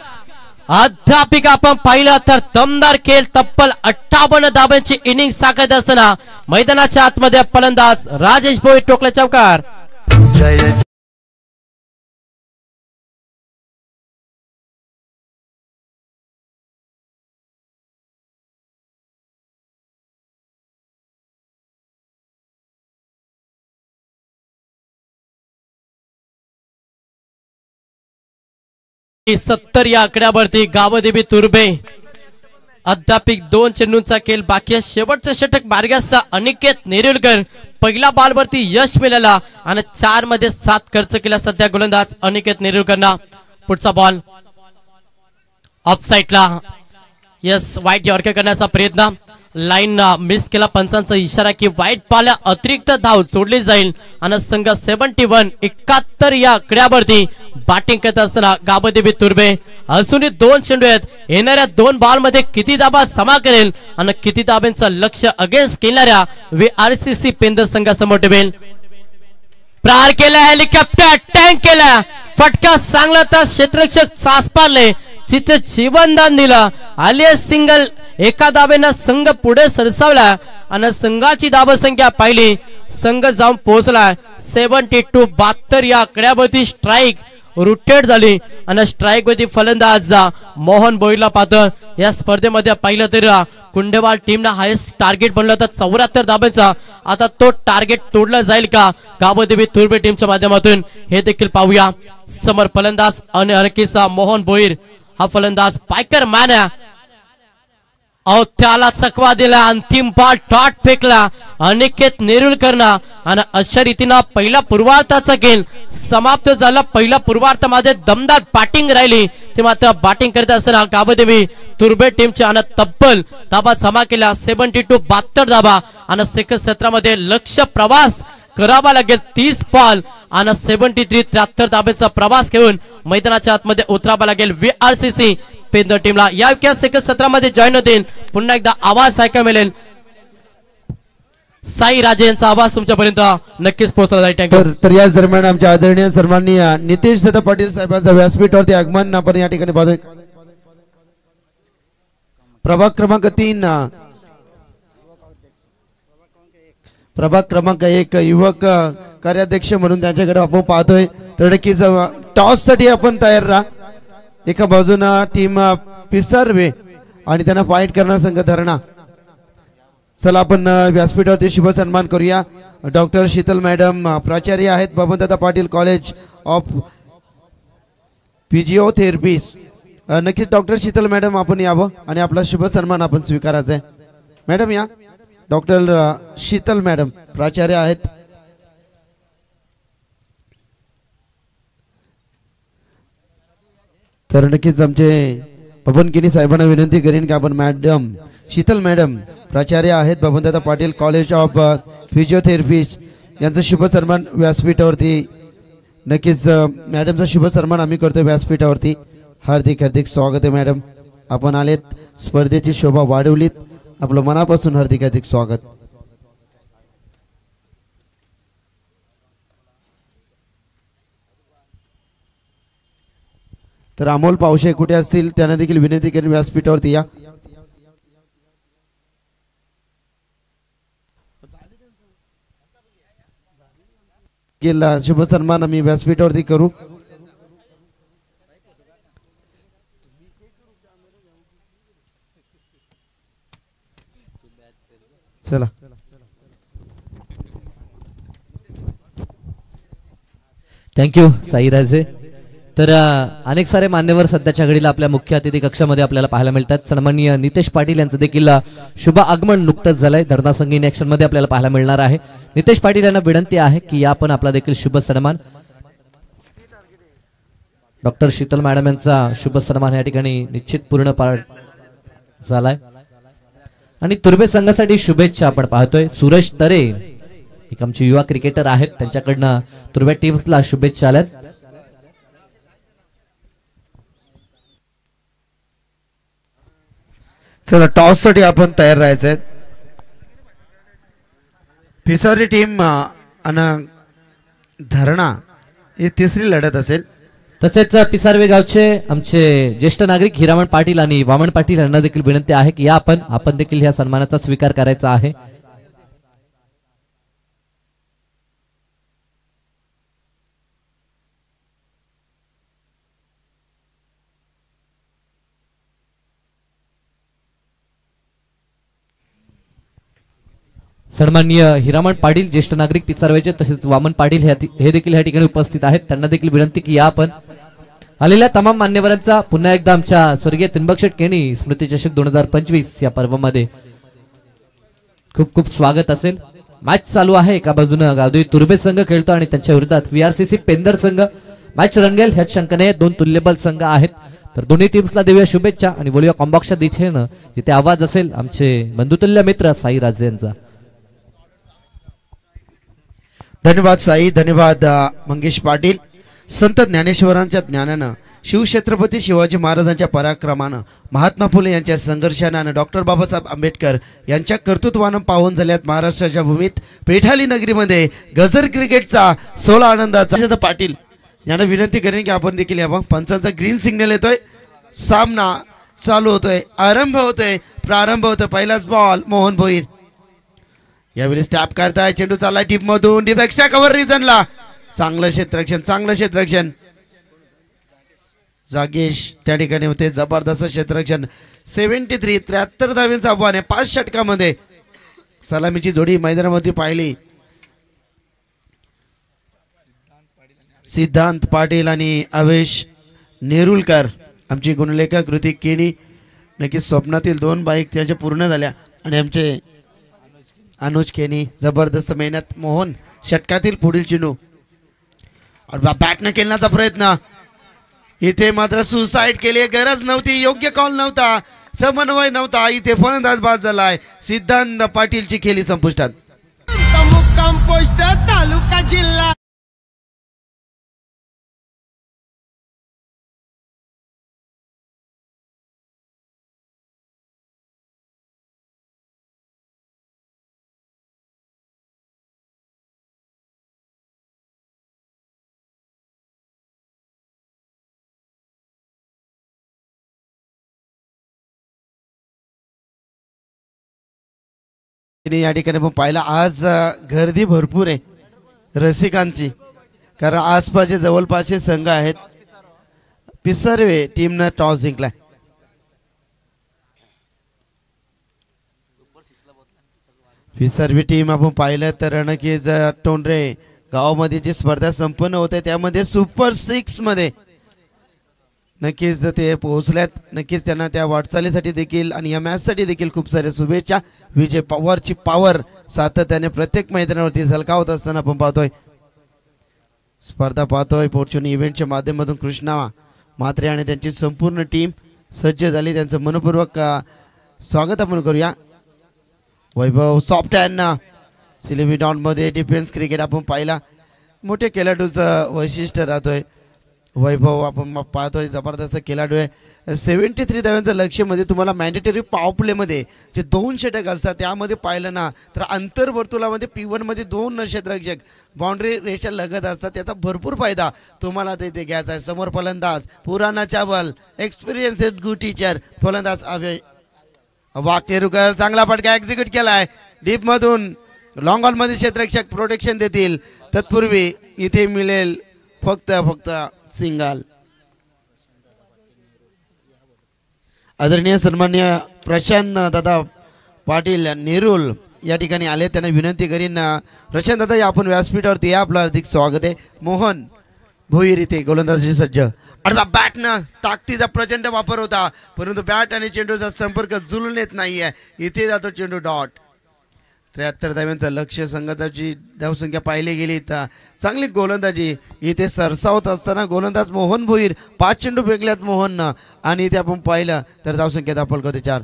B: अध्यापिक आपण पाहिलं तर दमदार खेळ. तब्बल 58 धाब्यांची इनिंग साकारत असताना मैदानाच्या आतमध्ये फलंदाज राजेश भोईर टोकला चौकार. जय 70 या आकड्यावरती गावदेवी तुर्बे. अद्यापिक 2 चेंडूंचा खेळ बाकी आहे. शेवटचं षटक मार्गाचा अनिकेत नेरुरकर. पहिल्या बॉलवरती यश मिळाला आणि 4 मध्ये 7 खर्च केला सध्या गोलंदाज अनिकेत नेरुरकरना. पुढचा बॉल ऑफ साइडला. यस, वाईट यॉर्कर करण्याचा प्रयत्न, लाईन मिस केला. पंचांचा इशारा की वाईट बॉल अतिरिक्त धाव सोडली जाईल आणि संघ 71 या आकड्यावरती बॅटिंग करत असताना गावदेवी तुर्बे. अजूनही 2 चेंडू आहेत. येणाऱ्या 2 बॉल मध्ये किती धाबा समा करेल आणि किती धाब्यांचं लक्ष अगेन्स्ट केणाऱ्या VRCC पेंदर संघासमोर ठेवेल. प्रहार केला, हेलिकॉप्टर टँक केला, फटका चांगला तर क्षेत्ररक्षक सास पारले, जिथे जीवनदान दिलं. आलिया सिंगल, एका धाब्यानं संघ पुढे सरसावला आणि संघाची धावसंख्या पाहिली, संघ जाऊन पोहोचला 72 या आकड्यावरती स्ट्राईक रोटेट झाली आणि स्ट्राईक वरती फलंदाज मोहन भोईरला पाहतो. या स्पर्धेमध्ये पाहिलं तर कुंडेवाल टीमला हायेस्ट टार्गेट बनलं होतं 74 धाब्यांचा. आता तो टार्गेट तोडला जाईल का गावदेवी तुर्बे टीमच्या माध्यमातून हे देखील पाहूया. समोर फलंदाज आणि हरकीचा मोहन भोईर. हा फलंदाज पायकर मॅन आहे. त्याला चकवा दिला, अंतिम बॉल डॉट फेकला अनिकेत नेरुरकरना आणि अशा रीतीनं पहिला पूर्वार्धाचा खेळ समाप्त झाला. पहिल्या पूर्वार्धामध्ये दमदार बॅटिंग राहिली, ते मात्र बॅटिंग करत असताना गावदेवी तुर्बे टीमचे आणि तब्बल धाबा जमा केला 72 धाबा आणि सेकंड सत्रामध्ये लक्ष प्रवास करावा लागेल 30 बॉल आणि 73 धाब्याचा प्रवास घेऊन मैदानाच्या आतमध्ये उतरावा लागेल VRCC पेंदर टीमला. या सेकंड सत्रामध्ये जॉईन होतील. पुन्हा एकदा आवाज ऐकायला मिळेल. साई राजे यांचा आवाज तुमच्यापर्यंत नक्कीच पोहोचला जाईल.
A: तर याच दरम्यान आमच्या आदरणीय सन्माननीय नितेश दत्त पाटील साहेबांचा व्यासपीठावरती आगमन आपण या ठिकाणी पाहतोय. प्रभाग क्रमांक 3 प्रभाग क्रमांक 1 युवक कार्याध्यक्ष म्हणून त्यांच्याकडे आपण पाहतोय. तर नक्कीच टॉस साठी आपण तयार राहा. एका बाजूला टीम पिसारवे आणि त्यांना फाईट करणार संघ धरणा. चला आपण व्यासपीठावरती शुभ सन्मान करूया. डॉक्टर शीतल मॅडम प्राचार्य आहेत Babandada Patil college of physiotherapist. नक्कीच डॉक्टर शीतल मॅडम आपण यावं आणि आपला शुभ सन्मान आपण स्वीकारायचा आहे. मॅडम या. डॉक्टर शीतल मॅडम प्राचार्य आहेत. तर नक्कीच आमचे बबन केनी साहेबांना विनंती करीन की आपण मॅडम शीतल मॅडम प्राचार्य आहेत Babandada Patil college of physiotherapist यांचा शुभ सन्मान व्यासपीठावरती. नक्कीच मॅडमचा शुभ सन्मान आम्ही करतो व्यासपीठावरती. हार्दिक हार्दिक स्वागत आहे मॅडम. आपण आलेत स्पर्धेची शोभा वाढवलीत. आपलं मनापासून हार्दिक हार्दिक स्वागत. तर अमोल पावशे कुठे असतील त्यांना देखील विनंती करेन व्यासपीठावरती या. गेला शुभ सन्मान आम्ही व्यासपीठावरती करू. चला
E: थँक्यू साईराजे. तर अनेक सारे मान्यवर सध्याच्या घडीला आपल्या मुख्य अतिथी कक्षामध्ये आपल्याला पाहायला मिळतात. सन्माननीय नितेश पाटील यांचं देखील शुभ आगमन नुकतंच झालंय. धरणा संगीन ऍक्शन मध्ये आपल्याला पाहायला मिळणार आहे. नितेश पाटील यांना विनंती आहे की या पण आपला देखील शुभ सन्मान. डॉक्टर शीतल मॅडम यांचा शुभ सन्मान या ठिकाणी निश्चित पूर्ण झालाय. आणि तुर्बे संघासाठी शुभेच्छा आपण पाहतोय. सूरज तरे एक आमचे युवा क्रिकेटर आहेत, त्यांच्याकडनं तुर्बे टीम्सला शुभेच्छा आल्यात.
A: चला टॉस साठी आपण तयार राहायचं आहे. पिसारी टीम आणि धरणा ही तिसरी लढत असेल.
E: तसेच पिसारवे गावचे आमचे ज्येष्ठ नागरिक हिरामण पाटील आणि वामन पाटील यांना देखील विनंती आहे की या आपण देखील ह्या सन्मानाचा स्वीकार करायचा आहे. सन्माननीय हिरामण पाटील ज्येष्ठ नागरिक पिसारवेचे तसेच वामन पाटील हे देखील या ठिकाणी उपस्थित आहेत. त्यांना देखील विनंती की या आपण आलेल्या तमाम मान्यवरांचा पुन्हा एकदा आमच्या स्वर्गीय त्रिंबकशेठ केनी स्मृती चषक 2025 या पर्वामध्ये खूप खूप स्वागत असेल. मॅच चालू आहे. एका बाजूने गावदेवी तुर्बे संघ खेळतो आणि त्यांच्या विरोधात VRCC पेंदर संघ. मॅच रंगेल ह्याच शंकाने. दोन तुल्यबल संघ आहेत. तर दोन्ही टीम्सला देऊया शुभेच्छा आणि बोलूया कॉम्बॉक्सच्या दिशेनं जिथे आवाज असेल आमचे बंधुतुल्य मित्र साई राजे यांचा.
A: धन्यवाद साई. धन्यवाद मंगेश पाटील. संत ज्ञानेश्वरांच्या ज्ञानानं, शिवछत्रपती शिवाजी महाराजांच्या पराक्रमानं, महात्मा फुले यांच्या संघर्षानं आणि डॉक्टर बाबासाहेब आंबेडकर यांच्या कर्तृत्वानं पावन झाल्यात महाराष्ट्राच्या भूमीत पेठाली नगरीमध्ये गजर क्रिकेटचा 16 आनंदाचा. पाटील यांना विनंती करेन की आपण देखील यावं. पंचांचा ग्रीन सिग्नल येतोय. सामना चालू होतोय. आरंभ होतोय. प्रारंभ होतोय. पहिलाच बॉल मोहन भोईर यावेळी टॅप करताय. चेंडू चाललाय टीप मधून. डीप एक्स्ट्रा कव्हर रिजनला. चांगलं क्षेत्ररक्षण. चांगलं क्षेत्ररक्षण. जागेश त्या ठिकाणी होते. जबरदस्त क्षेत्ररक्षण. 73 73 धावांचं आव्हान आहे 5 षटकामध्ये. सलामीची जोडी मैदानामध्ये पाहिली. सिद्धांत पाटील आणि अवेश नेरुलकर. आमची गुणलेखा कृती केणी. नक्कीच स्वप्नातील 2 बाईक त्याच्या पूर्ण झाल्या. आणि आमचे अनुज केनी जबरदस्त मेहनत. मोहन षटकातील पुढील चेंडू. बॅटनं खेळण्याचा प्रयत्न. इथे मात्र सुसाईड केली. गरज नव्हती. योग्य कॉल नव्हता. समन्वय नव्हता. इथे फलंदाज बाद झालाय. सिद्धांत पाटीलची खेळी संपुष्टात.
F: मुक्काम पोस्ट तालुका जिल्हा.
A: या ठिकाणी पण पाहिला आज गर्दी भरपूर आहे रसिकांची, कारण आसपासचे जवळपासचे संघ आहेत. पिसर्वे टीमनं टॉस जिंकलाय. विसर्वी टीम आपण पाहिलं तर नक्कीच टोंडरे गावामध्ये जी स्पर्धा संपन्न होते त्यामध्ये सुपर 6 मध्ये नक्कीच ते पोहोचल्यात. नक्कीच त्यांना त्या वाटचालीसाठी देखील आणि या मॅच साठी देखील खूप साऱ्या शुभेच्छा. विजय पवारची पॉवर सातत्याने प्रत्येक मैदानावरती झलकावत असताना आपण पाहतोय. स्पर्धा पाहतोय फॉर्च्यून इव्हेंटच्या माध्यमातून कृष्णा म्हात्रे आणि त्यांची संपूर्ण टीम सज्ज झाली. त्यांचं मनपूर्वक स्वागत आपण करूया. वैभव सॉफ्ट हँड सिलेबी डॉन मध्ये डिफेन्स क्रिकेट आपण पाहिला. मोठे खेळाडूचं वैशिष्ट्य राहतोय. वैभव आपण पाहतोय जबरदस्त खेळाडू आहे. 73 धावांचं लक्ष्य मध्ये तुम्हाला मॅन्डेटरी पॉवर प्ले मध्ये जे 2 षटक असतात त्यामध्ये पाहिलं ना तर अंतर्वर्तुळामध्ये P1 मध्ये 2 क्षेत्ररक्षक बाउंड्री रेषा लगत असतात. त्याचा भरपूर फायदा तुम्हाला तिथे घ्यायचा आहे. समोर फलंदाज पुराणा चावल एक्सपिरियन्स गुड टीचर फलंदाज वाकेरुकर चांगला फटका एक्झिक्यूट केलाय. डीप मधून लॉंग ऑन मध्ये क्षेत्ररक्षक प्रोटेक्शन देतील. तत्पूर्वी इथे मिळेल फक्त सिंगल. आदरणीय सन्मान्य प्रशांत दादा पाटील नेरुल या ठिकाणी आले. त्यांना विनंती करीन प्रशांत दादा आपण व्यासपीठावरती या. आपलं हार्दिक स्वागत आहे. मोहन भोईर इथे गोलंदाजी सज्ज. अरे बॅटनं ताकदीचा प्रचंड वापर होता परंतु बॅट आणि चेंडूचा संपर्क जुळून येत नाहीये. इथे जातो चेंडू डॉट. 73 धाव्यांचं लक्ष्य संघाची धावसंख्या पाहिली गेली तर चांगली गोलंदाजी इथे सरसावत असताना गोलंदाज मोहन भोईर 5 चेंडू फेकल्यात मोहननं आणि इथे आपण पाहिलं तर धावसंख्या दाखल करते 4.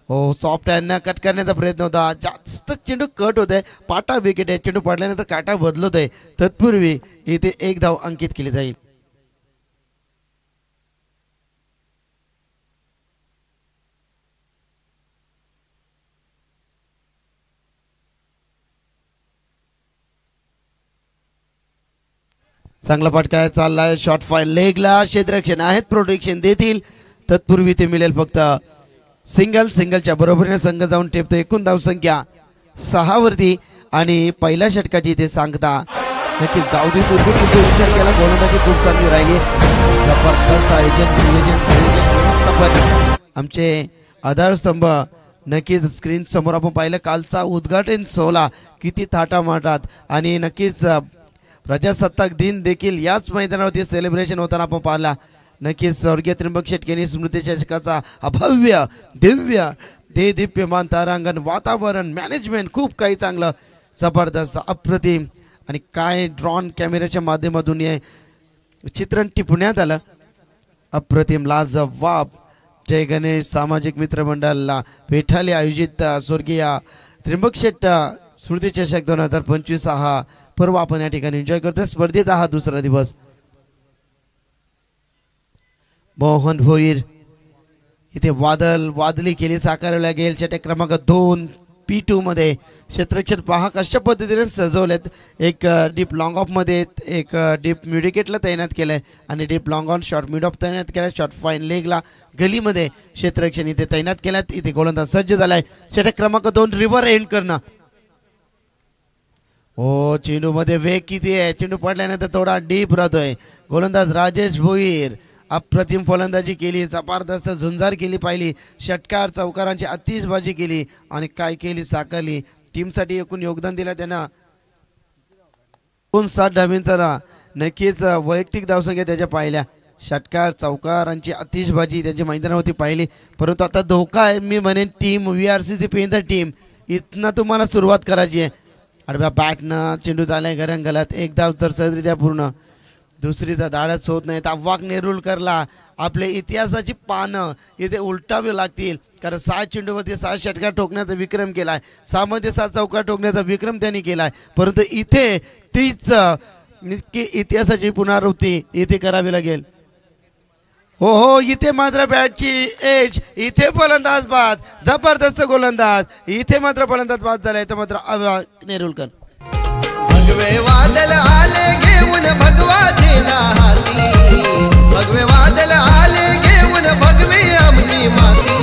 A: हो सॉफ्ट हँडनं कट करण्याचा प्रयत्न होता. जास्त चेंडू कट होत आहे. पाटा विकेट आहे. चेंडू पडल्यानंतर काटा बदलत आहे. तत्पूर्वी इथे 1 धाव अंकित केली जाईल. चांगला फटका चाललाय. शॉर्ट फाईन लेगला क्षेत्ररक्षण आहेत प्रोटेक्शन देतील. तत्पूर्वी ते मिळेल फक्त सिंगलच्या बरोबरीने संघ जाऊन टेपतो. एकूण धावसंख्या 6 वरती आणि पहिल्या षटकाची इथे सांगता नक्कीच गावदी तुर्बीचा विचार केला. गोलंदाजी खूप चांगली राहिली. जबरदस्त आयोजन व्यवस्थापन आमचे आधारस्तंभ नक्कीच स्क्रीन समोर आपण पाहिलं. कालचा उद्घाटन सोहळा किती थाटामाटात आणि नक्कीच प्रजासत्ताक दिन देखील याच मैदानावरती सेलिब्रेशन होताना आपण पाहिला. नक्कीच स्वर्गीय त्र्यंबक शेटकेनी स्मृती चषकाचा अभव्य दिव्य दिप्यमान तारांगण वातावरण मॅनेजमेंट खूप काही चांगलं जबरदस्त अप्रतिम आणि काय ड्रोन कॅमेऱ्याच्या माध्यमातून हे चित्रण टिपण्यात आलं. अप्रतिम लाजवाब. जय गणेश सामाजिक मित्र मंडळाला पेठाले आयोजित स्वर्गीय त्र्यंबक शेट स्मृती चषक 2025 हा पर्व आपण या ठिकाणी एन्जॉय करतोय. स्पर्धेचा हा दुसरा दिवस. मोहन भोईर इथे वादली केली साकारवल्या गेल. षटक क्रमांक 2 P2 मध्ये क्षेत्ररक्षण पहा कशा पद्धतीने सजवलेत. एक डीप लॉंग ऑफ मध्ये एक डीप मिडविकेटला तैनात केलंय आणि deep long on short mid of तैनात केलाय. शॉर्ट फाईन लेगला गलीमध्ये क्षेत्ररक्षण इथे तैनात केल्यात. इथे गोलंदाज सज्ज झालाय. षटक क्रमांक 2 रिव्हर एंड करणं. हो चेंडू मध्ये वेग किती आहे. चेंडू पडल्यानंतर थोडा डीप राहतोय. गोलंदाज राजेश भोईर अप्रतिम फलंदाजी केली. जबरदस्त झुंजार केली पाहिली. षटकार चौकारांची आतिषबाजी केली आणि काय केली साकारली. टीमसाठी एकूण योगदान दिलं त्यांना 59 धाबींचा. नक्कीच वैयक्तिक धावसंख्या त्याच्या पाहिल्या. षटकार चौकारांची आतिषबाजी त्याची मैदानावरती पाहिली. परंतु आता धोका आहे. मी म्हणेन टीम VRCC पेंटर टीम इथनं तुम्हाला सुरुवात करायची आहे. आडव्या बॅटनं चेंडू चाललाय घरंगलात. 1 धाव तर सहजरित्या पूर्ण. दुसरीचा धाडस होत नाही. आव्हाक नेरुलकरला आपले इतिहासाची पानं इथे उलटावी लागतील कारण 6 चेंडूवरती 6 षटकार ठोकण्याचा विक्रम केलाय. 6 मध्ये 6 चौकार ठोकण्याचा विक्रम त्यांनी केलाय. परंतु इथे तीच इतिहासाची पुनरावृत्ती इथे करावी लागेल. हो इथे मात्र बॅटची एज. इथे फलंदाज बाद. जबरदस्त गोलंदाज. इथे मात्र फलंदाज बाद झालाय. तर मात्र नेरुलकर.
F: भगवे वादल आले घेऊन भगवाची ना हाती. भगवे वादल आले घेऊन भगवे आमची माती.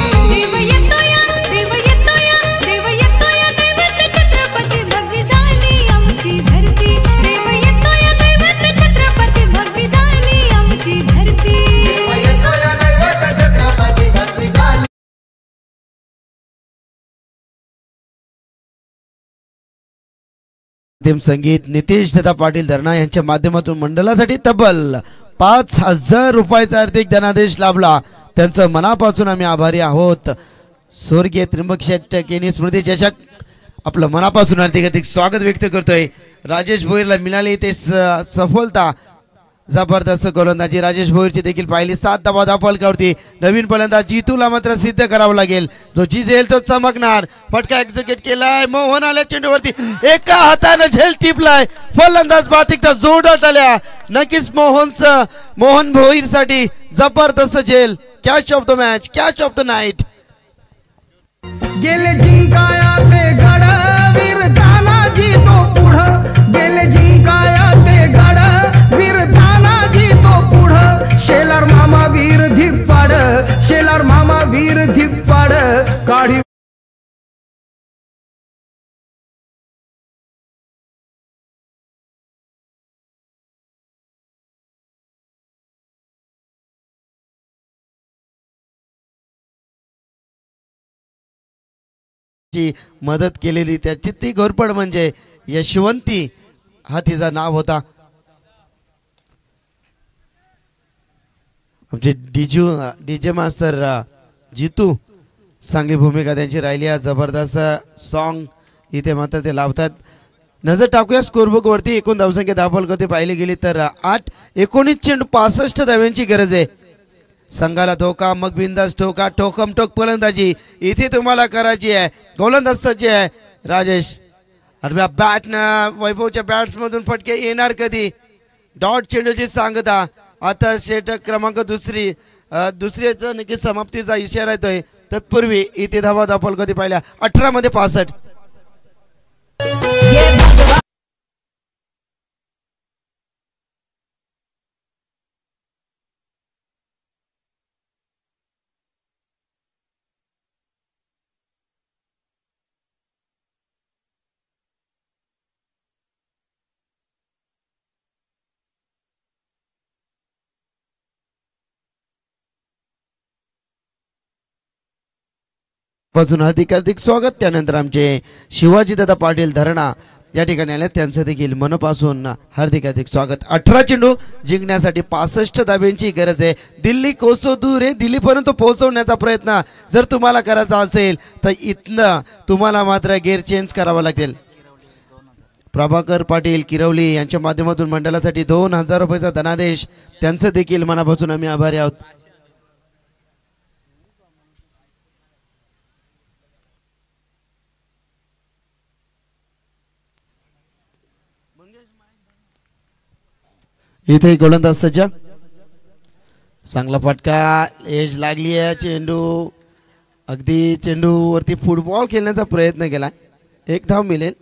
A: अंतिम संगीत नितेश दादा पाटील धरणा यांच्या माध्यमातून मंडळासाठी तब्बल 5,000 रुपयाचा आर्थिक धनादेश लाभला. त्यांचं मनापासून आम्ही आभारी आहोत. स्वर्गीय त्र्यंबक शेट केनी स्मृती चषक आपलं मनापासून हार्दिक स्वागत व्यक्त करतोय. राजेश भोईरला मिळाली ते सफलता. जबरदस्त गोलंदाजी राजेश भोईरची देखील पाहिली. 7 धावा धापलकावरती नवीन फलंदाज जितूला मात्र सिद्ध करावं लागेल. जो जिंकेल तो चमकणार. फटका एक्झिक्यूट केलाय. मोहन आल्या चेंडूवरती एका हाताने झेल टिपलाय. फलंदाज बातिकचा जोरदार आल्या. नक्कीच मोहन भोईर साठी जबरदस्त झेल. Catch of the match, catch of the night.
G: गेले जिंकाया ते गड वीर तानाजी तो पुढं. गेले जिंकाया ते गड वीर तानाजी तो पुढं. शेलार मामा वीर धिप्पाड, शेलार मामा वीर धिप्पाड काढी.
A: मदत केलेली त्या चित्ती घोरपड म्हणजे यशवंती हा तिचा नाव होता. आमचे डीजे मास्टर जितू चांगली भूमिका त्यांची राहिली आहे. जबरदस्त सॉन्ग इथे मात्र ते लावतात. नजर टाकूया स्कोरबुक वरती. एकूण धावसंख्या धावफलकावरती पाहिली गेली तर 8. 19 चेंडू 65 धाव्यांची गरज आहे. संघाला धोका, मग बिंदास ठोका, ठोकम ठोक फलंदाजी इथे तुम्हाला करायची आहे. गोलंदाज सज्ज आहे राजेश. आणि बॅट वैभवच्या बॅट्स मधून फटके येणार कधी. डॉट चेंडूची सांगता. आता षटक क्रमांक दुसऱ्याचा नक्की समाप्तीचा इशारा येतोय. तत्पूर्वी इथे धावा धावफलकावरती पाहिल्या 18 मध्ये 65. पासून हार्दिक स्वागत. त्यानंतर आमचे शिवाजी दादा पाटील धरणा या ठिकाणी आले. त्यांचं देखील मनापासून हार्दिक स्वागत. 18 चेंडू जिंकण्यासाठी 65 धाब्यांची गरज आहे. दिल्ली कोसो दूर आहे. दिल्लीपर्यंत पोहोचवण्याचा प्रयत्न जर तुम्हाला करायचा असेल तर इथनं तुम्हाला मात्र गेअर चेंज करावा लागेल. प्रभाकर पाटील किरवली यांच्या माध्यमातून मंडळासाठी 2,000 रुपयाचा धनादेश. त्यांचं देखील मनापासून आम्ही आभारी आहोत. इथे गोलंदाज सज्ज. चांगला फटका. एज लागली आहे. चेंडू अगदी चेंडूवरती फुटबॉल खेळण्याचा प्रयत्न केला. 1 धाव मिळेल.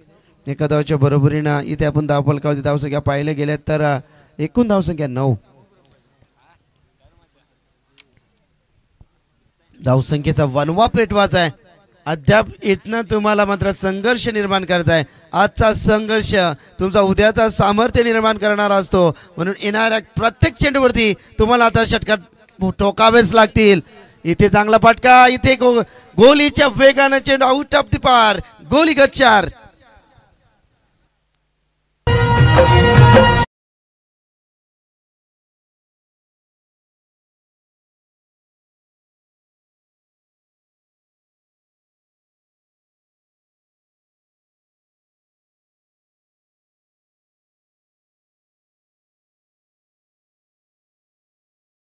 A: एका धावच्या बरोबरीनं इथे आपण धावफलकावरती धावसंख्या पाहिल्या गेल्या तर एकूण धावसंख्या 9. धावसंख्येचा वनवा पेटवायचा आहे. अद्याप इथनं तुम्हाला मात्र संघर्ष निर्माण करायचा आहे. आजचा संघर्ष तुमचा उद्याचा सामर्थ्य निर्माण करणारा असतो. म्हणून येणाऱ्या प्रत्येक चेंडूवरती तुम्हाला आता षटकात ठोकावेच लागतील. इथे चांगला फटका. इथे गोलीच्या वेगानं चेंडू आउट ऑफ द पार. गोली गच्चार.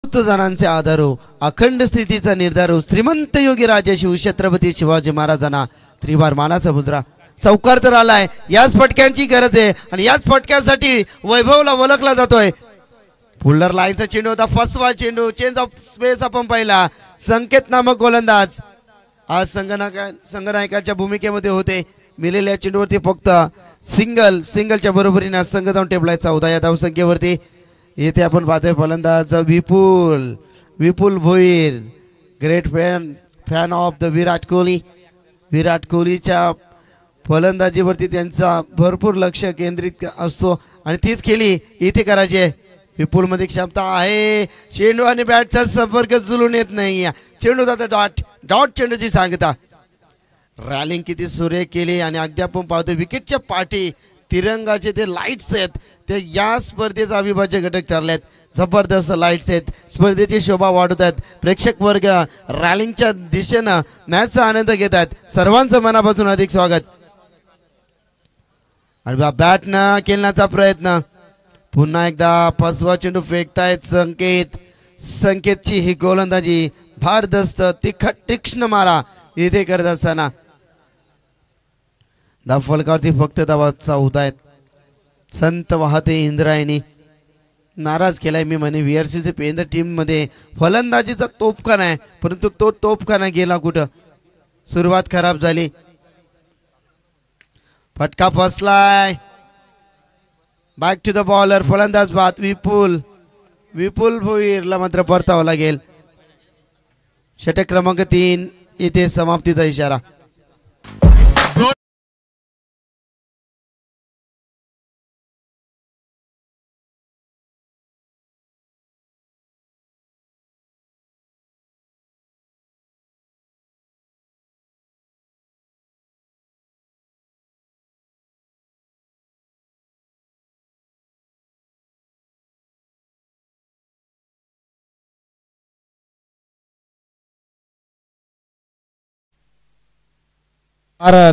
A: जणांचे आधारो, अखंड स्थितीचा निर्धारो, श्रीमंत योगी राजे शिवछत्रपती शिवाजी महाराजांना त्रिवार मानाचा मुजरा. चौकार तर आलाय. याच फटक्यांची गरज आहे आणि याच फटक्यासाठी वैभवला ओळखला जातोय. फुल्लर लाईनचा चेंडू होता. फसवा चेंडू. चेंज ऑफ स्पेस आपण पाहिला. संकेत नामक गोलंदाज आज संघनायकाच्या भूमिकेमध्ये होते. मिलेल्या चेंडूवरती फक्त सिंगलच्या बरोबरीने संघ जाऊन टेबलाय 14 या धावसंख्येवरती. येथे आपण पाहतोय फलंदाज Vipul Bhoir. Great fan of the Virat कोहलीच्या फलंदाजीवरती त्यांचा भरपूर लक्ष केंद्रित असतो आणि तीच खेळी इथे करायची आहे. विपुल मध्ये क्षमता आहे. चेंडू आणि बॅटचा संपर्क जुळून येत नाही. चेंडू जातो डॉट चेंडूची सांगता. रॅलिंग किती सुरेख केली आणि अगदी आपण पाहतोय विकेटच्या पाठी तिरंगाचे ते लाईट्स आहेत ते या स्पर्धेचा अविभाज्य घटक ठरले आहेत. जबरदस्त लाईट्स आहेत, स्पर्धेची शोभा वाढवत आहेत. प्रेक्षक वर्ग रॅलिंगच्या दिशेनं मॅचचा आनंद घेत आहेत. सर्वांचं मनापासून अधिक स्वागत. आणि बॅटनं खेळण्याचा प्रयत्न, पुन्हा एकदा फसवा चेंडू फेकतायत संकेत. संकेतची ही गोलंदाजी भारदस्त तिखट तीक्ष्ण मारा इथे करत असताना धाव फलकावरती फक्त धावाचा होत आहेत. संत वाहते इंद्रायणी नाराज केलाय मी म्हणे VRCC पेंदर टीम मध्ये फलंदाजीचा तोफखाना आहे, परंतु तो तोफखाना गेला कुठं. सुरुवात खराब झाली, फटका फसलाय. बॅक टू द बॉलर, फलंदाज बाद विपुल भोईरला मात्र परतावं लागेल. षटक क्रमांक 3 इथे समाप्तीचा इशारा.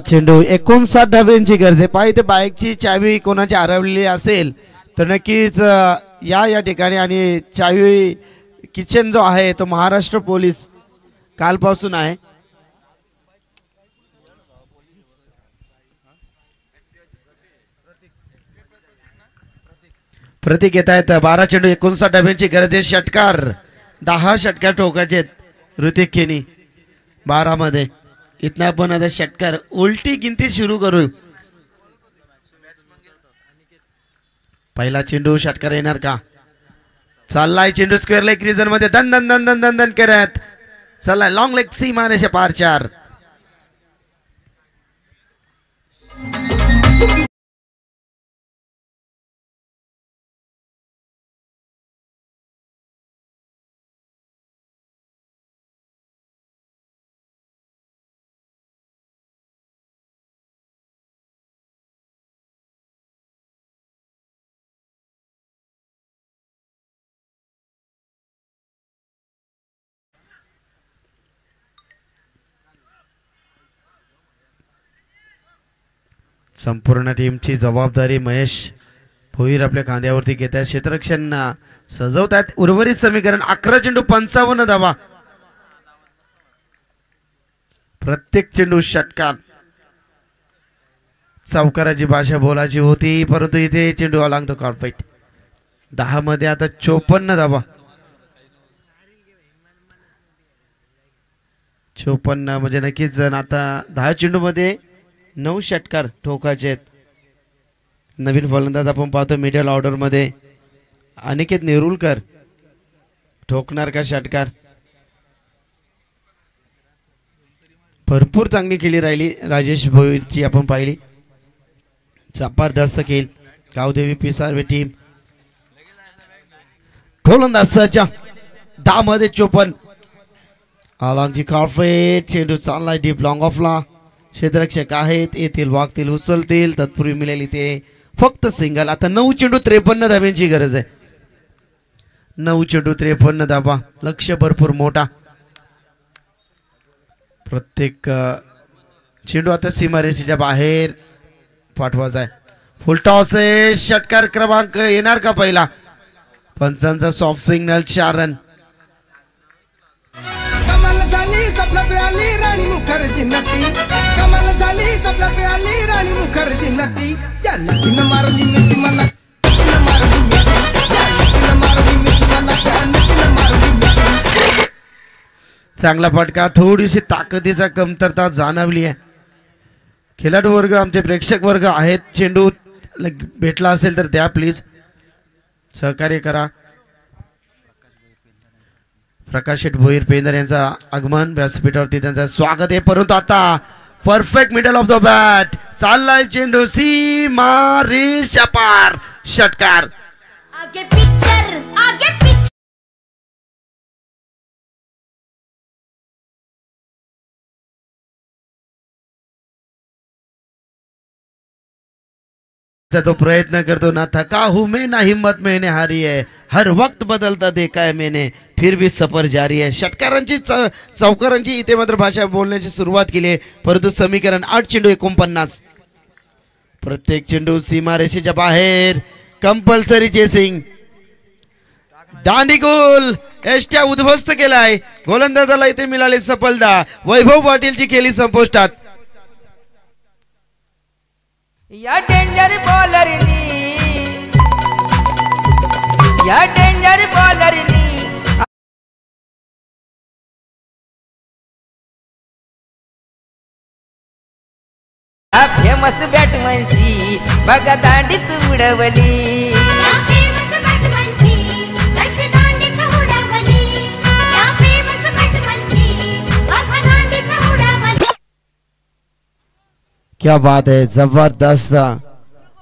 A: चेंडू 59 धाब्यांची गरज आहे. पाहिजे बाईकची चावी कोणाची हरवलेली असेल तर नक्कीच या ठिकाणी. आणि चावी किचन जो आहे तो महाराष्ट्र पोलीस कालपासून आहे. प्रतीक येत आहेत. 12 चेंडू 59 धाब्यांची गरज आहे. षटकार 10 षटकार ठोकायचे ऋतिक केनी 12 मध्ये. इथं आपण आता षटकार उलटी गिनती सुरू करू. पहिला चेंडू षटकार येणार का? चाललाय चेंडू स्क्वेअर लेग रिजन मध्ये दन दन दन दन दन दन करत चाललाय लॉंग लेग सीमारेषा पार 4. संपूर्ण टीमची जबाबदारी महेश भोईर आपल्या खांद्यावरती घेत आहेत. क्षेत्ररक्षण सजवत आहेत. उर्वरित समीकरण 11 चेंडू 55 धावा. प्रत्येक चेंडू षटकार. चौकाराची भाषा बोलायची होती, परंतु इथे चेंडू अलांग द कॉर्पेट. 10 मध्ये आता 54 धावा. 54 म्हणजे नक्कीच जण आता 10 चेंडू मध्ये 9 षटकार ठोकायचे आहेत. नवीन फलंदाज आपण पाहतो मिडल ऑर्डर मध्ये अनिकेत नेरुलकर ठोकणार का षटकार? भरपूर चांगली खेळी राहिली राजेश भोईरची आपण पाहिली. जबरदस्त खेळ गावदेवी पिसारवे टीम. गोलंदाजाच्या 10 मध्ये 54. अलॉंगची कॉर्पेट चेंडू चाललाय डीप लॉंग ऑफला. क्षेत्ररक्षक आहेत, येतील वागतील उचलतील. तत्पूर्वी मिळेल ते फक्त सिंगल. आता 9 चेंडू 53 धाब्यांची गरज आहे. 9 चेंडू 53 धाबा. लक्ष भरपूर मोठा. प्रत्येक चेंडू आता सीमारेषेच्या बाहेर पाठवायचा आहे. फुल टॉस आहे. षटकार क्रमांक येणार का पहिला? पंचांचा सॉफ्ट सिग्नल 4 रन.
F: कमाल झाली सपनात आली राणी मुखर्जी नटी. कमाल झाली सपनात आली राणी मुखर्जी नटी. त्या नटीनं मारली मिठी मला, नटीनं मारली मिठी. त्या नटीनं मारली मिठी मला, त्या नटीनं मारली मिठी.
A: चांगला फटका. थोडीशी ताकदीचा कमतरता जाणवली आहे. खेळाडू वर्ग आमचे प्रेक्षक वर्ग आहेत. चेंडू भेटला असेल तर द्या प्लीज, सहकार्य करा. प्रकाश शेठ भोईर पेंदर यांचा आगमन व्यासपीठावरती त्यांचं स्वागत आहे. परंतु आता perfect middle of the bat चाललाय चेंडू सीमा रेषा पार. षटकार.
H: आगे पिक्चर आगे
A: तो प्रयत्न करतो ना थका हूं मैं ना हिम्मत मैंने हारी है हर वक्त बदलता देखा है मैंने फिर भी सफर जारी आहे. षटकारांची चौकारांची इथे मात्र भाषा बोलण्याची सुरुवात केली आहे. परंतु समीकरण 8 चेंडू 49 प्रत्येक चेंडू सीमारेषेच्या बाहेर कंपल्सरी चेसिंग दांडीगोल एष्ट्या उद्ध्वस्त केलाय. गोलंदाजाला इथे मिळाली सफलता. वैभव पाटीलची केली संपुष्टात.
I: या डेंजर बॉलरनी फेमस बॅटमनची बघा दांडीच उडवली.
A: क्या बात है जबरदस्त.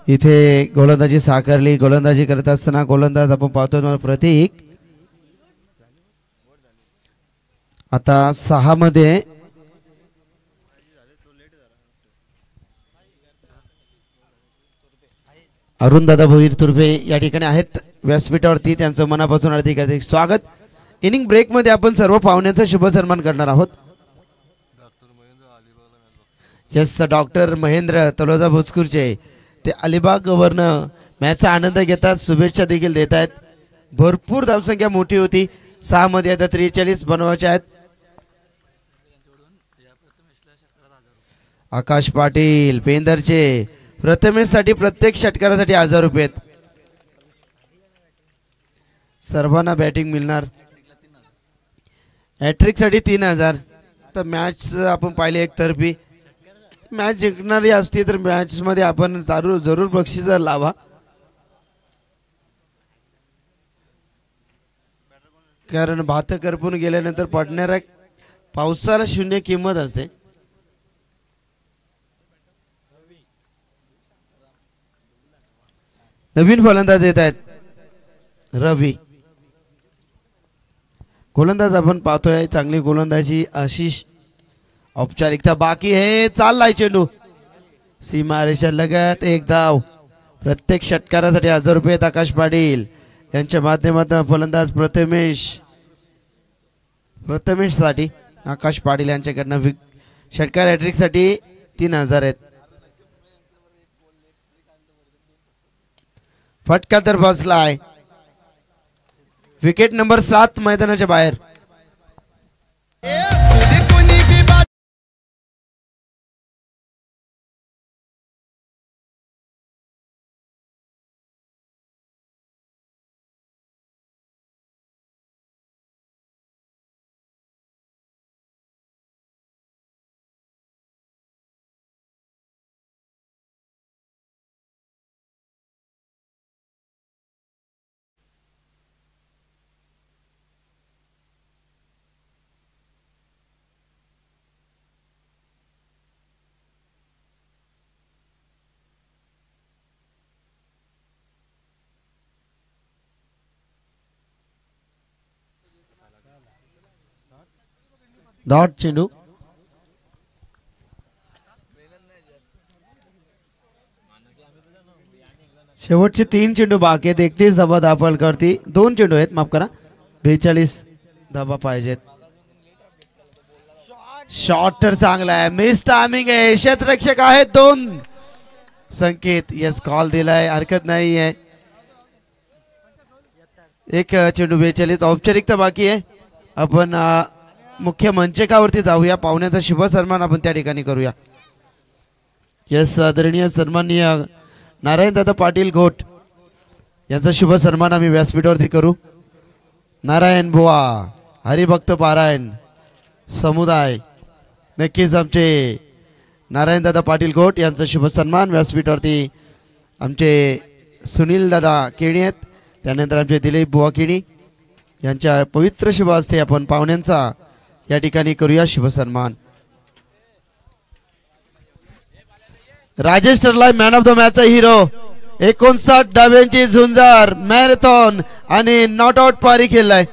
A: इथे गोलंदाजी साकारली. गोलंदाजी करत असताना गोलंदाज आपण पाहतो प्रतीक आता 6 मध्ये अरुण दादा भोईर तुर्भे या ठिकाणी आहेत व्यासपीठावरती. त्यांचं मनापासून हार्दिक स्वागत. इनिंग ब्रेक मध्ये आपण सर्व पाहुण्यांचा शुभ सन्मान करणार आहोत. यस डॉक्टर महेंद्र तलोजा भोजकूरचे ते अलिबाग वरनं मॅचचा आनंद घेतात. शुभेच्छा देखील देत आहेत. भरपूर धावसंख्या मोठी होती. 6 मध्ये आता 43 बनवायचे आहेत. आकाश पाटील पेंदरचे प्रथमेशसाठी प्रत्येक षटकारासाठी 1000 रुपये सर्वांना बॅटिंग मिळणार. हॅट्रिक साठी 3000. तर मॅच आपण पाहिले एकतर्फी मॅच जिंकणारी असती तर मॅच मध्ये आपण जरूर बक्षीस लावा. कारण भात करपून गेल्यानंतर पडणाऱ्या पावसाला 0 किंमत असते. नवीन फलंदाज येत आहेत रवी. गोलंदाज आपण पाहतोय चांगली गोलंदाजी आशिष. औपचारिकता बाकी आहे. चाललाय चेंडू सीमारेषा लगत. एक धाव. प्रत्येक षटकारासाठी 1000 रुपये. आकाश पाटील यांच्या माध्यमातून फलंदाज प्रथमेश साठी आकाश पाटील यांच्याकडनं षटकार हॅट्रिक साठी 3000 आहेत. फटका तर बसलाय. विकेट नंबर 7 मैदानाच्या बाहेर. डॉट चेंडू शेवटचे 3 चेंडू बाकी आहेत. 31 धाबा दाखल करती. 2 चेंडू आहेत माफ करा. 42 धाबा पाहिजेत. शॉट तर चांगला आहे. मिस टायमिंग आहे. क्षेत्ररक्षक आहेत 2 संकेत. यस कॉल दिलाय हरकत नाही आहे. एक चेंडू 42. औपचारिकता बाकी आहे. आपण मुख्य मंचकावरती जाऊया. पाहुण्याचा शुभ सन्मान आपण त्या ठिकाणी करूया. यस आदरणीय सन्माननीय नारायण दादा पाटील घोट यांचा शुभ सन्मान आम्ही व्यासपीठावरती करू. नारायण बुवा हरिभक्त पारायण समुदाय नक्कीच आमचे नारायण दादा पाटील घोट यांचा शुभ सन्मान व्यासपीठावरती आमचे सुनील दादा केणी आहेत. त्यानंतर आमचे दिलीप बुवा केणी यांच्या पवित्र शुभ हस्ते आपण पाहुण्यांचा या ठिकाणी करूया शुभ सन्मान. राजेश ठरलाय मॅन ऑफ द मॅचचा हिरो. 59 डाव्यांची झुंजार मॅरेथॉन आणि नॉट आउट पारी खेळलाय.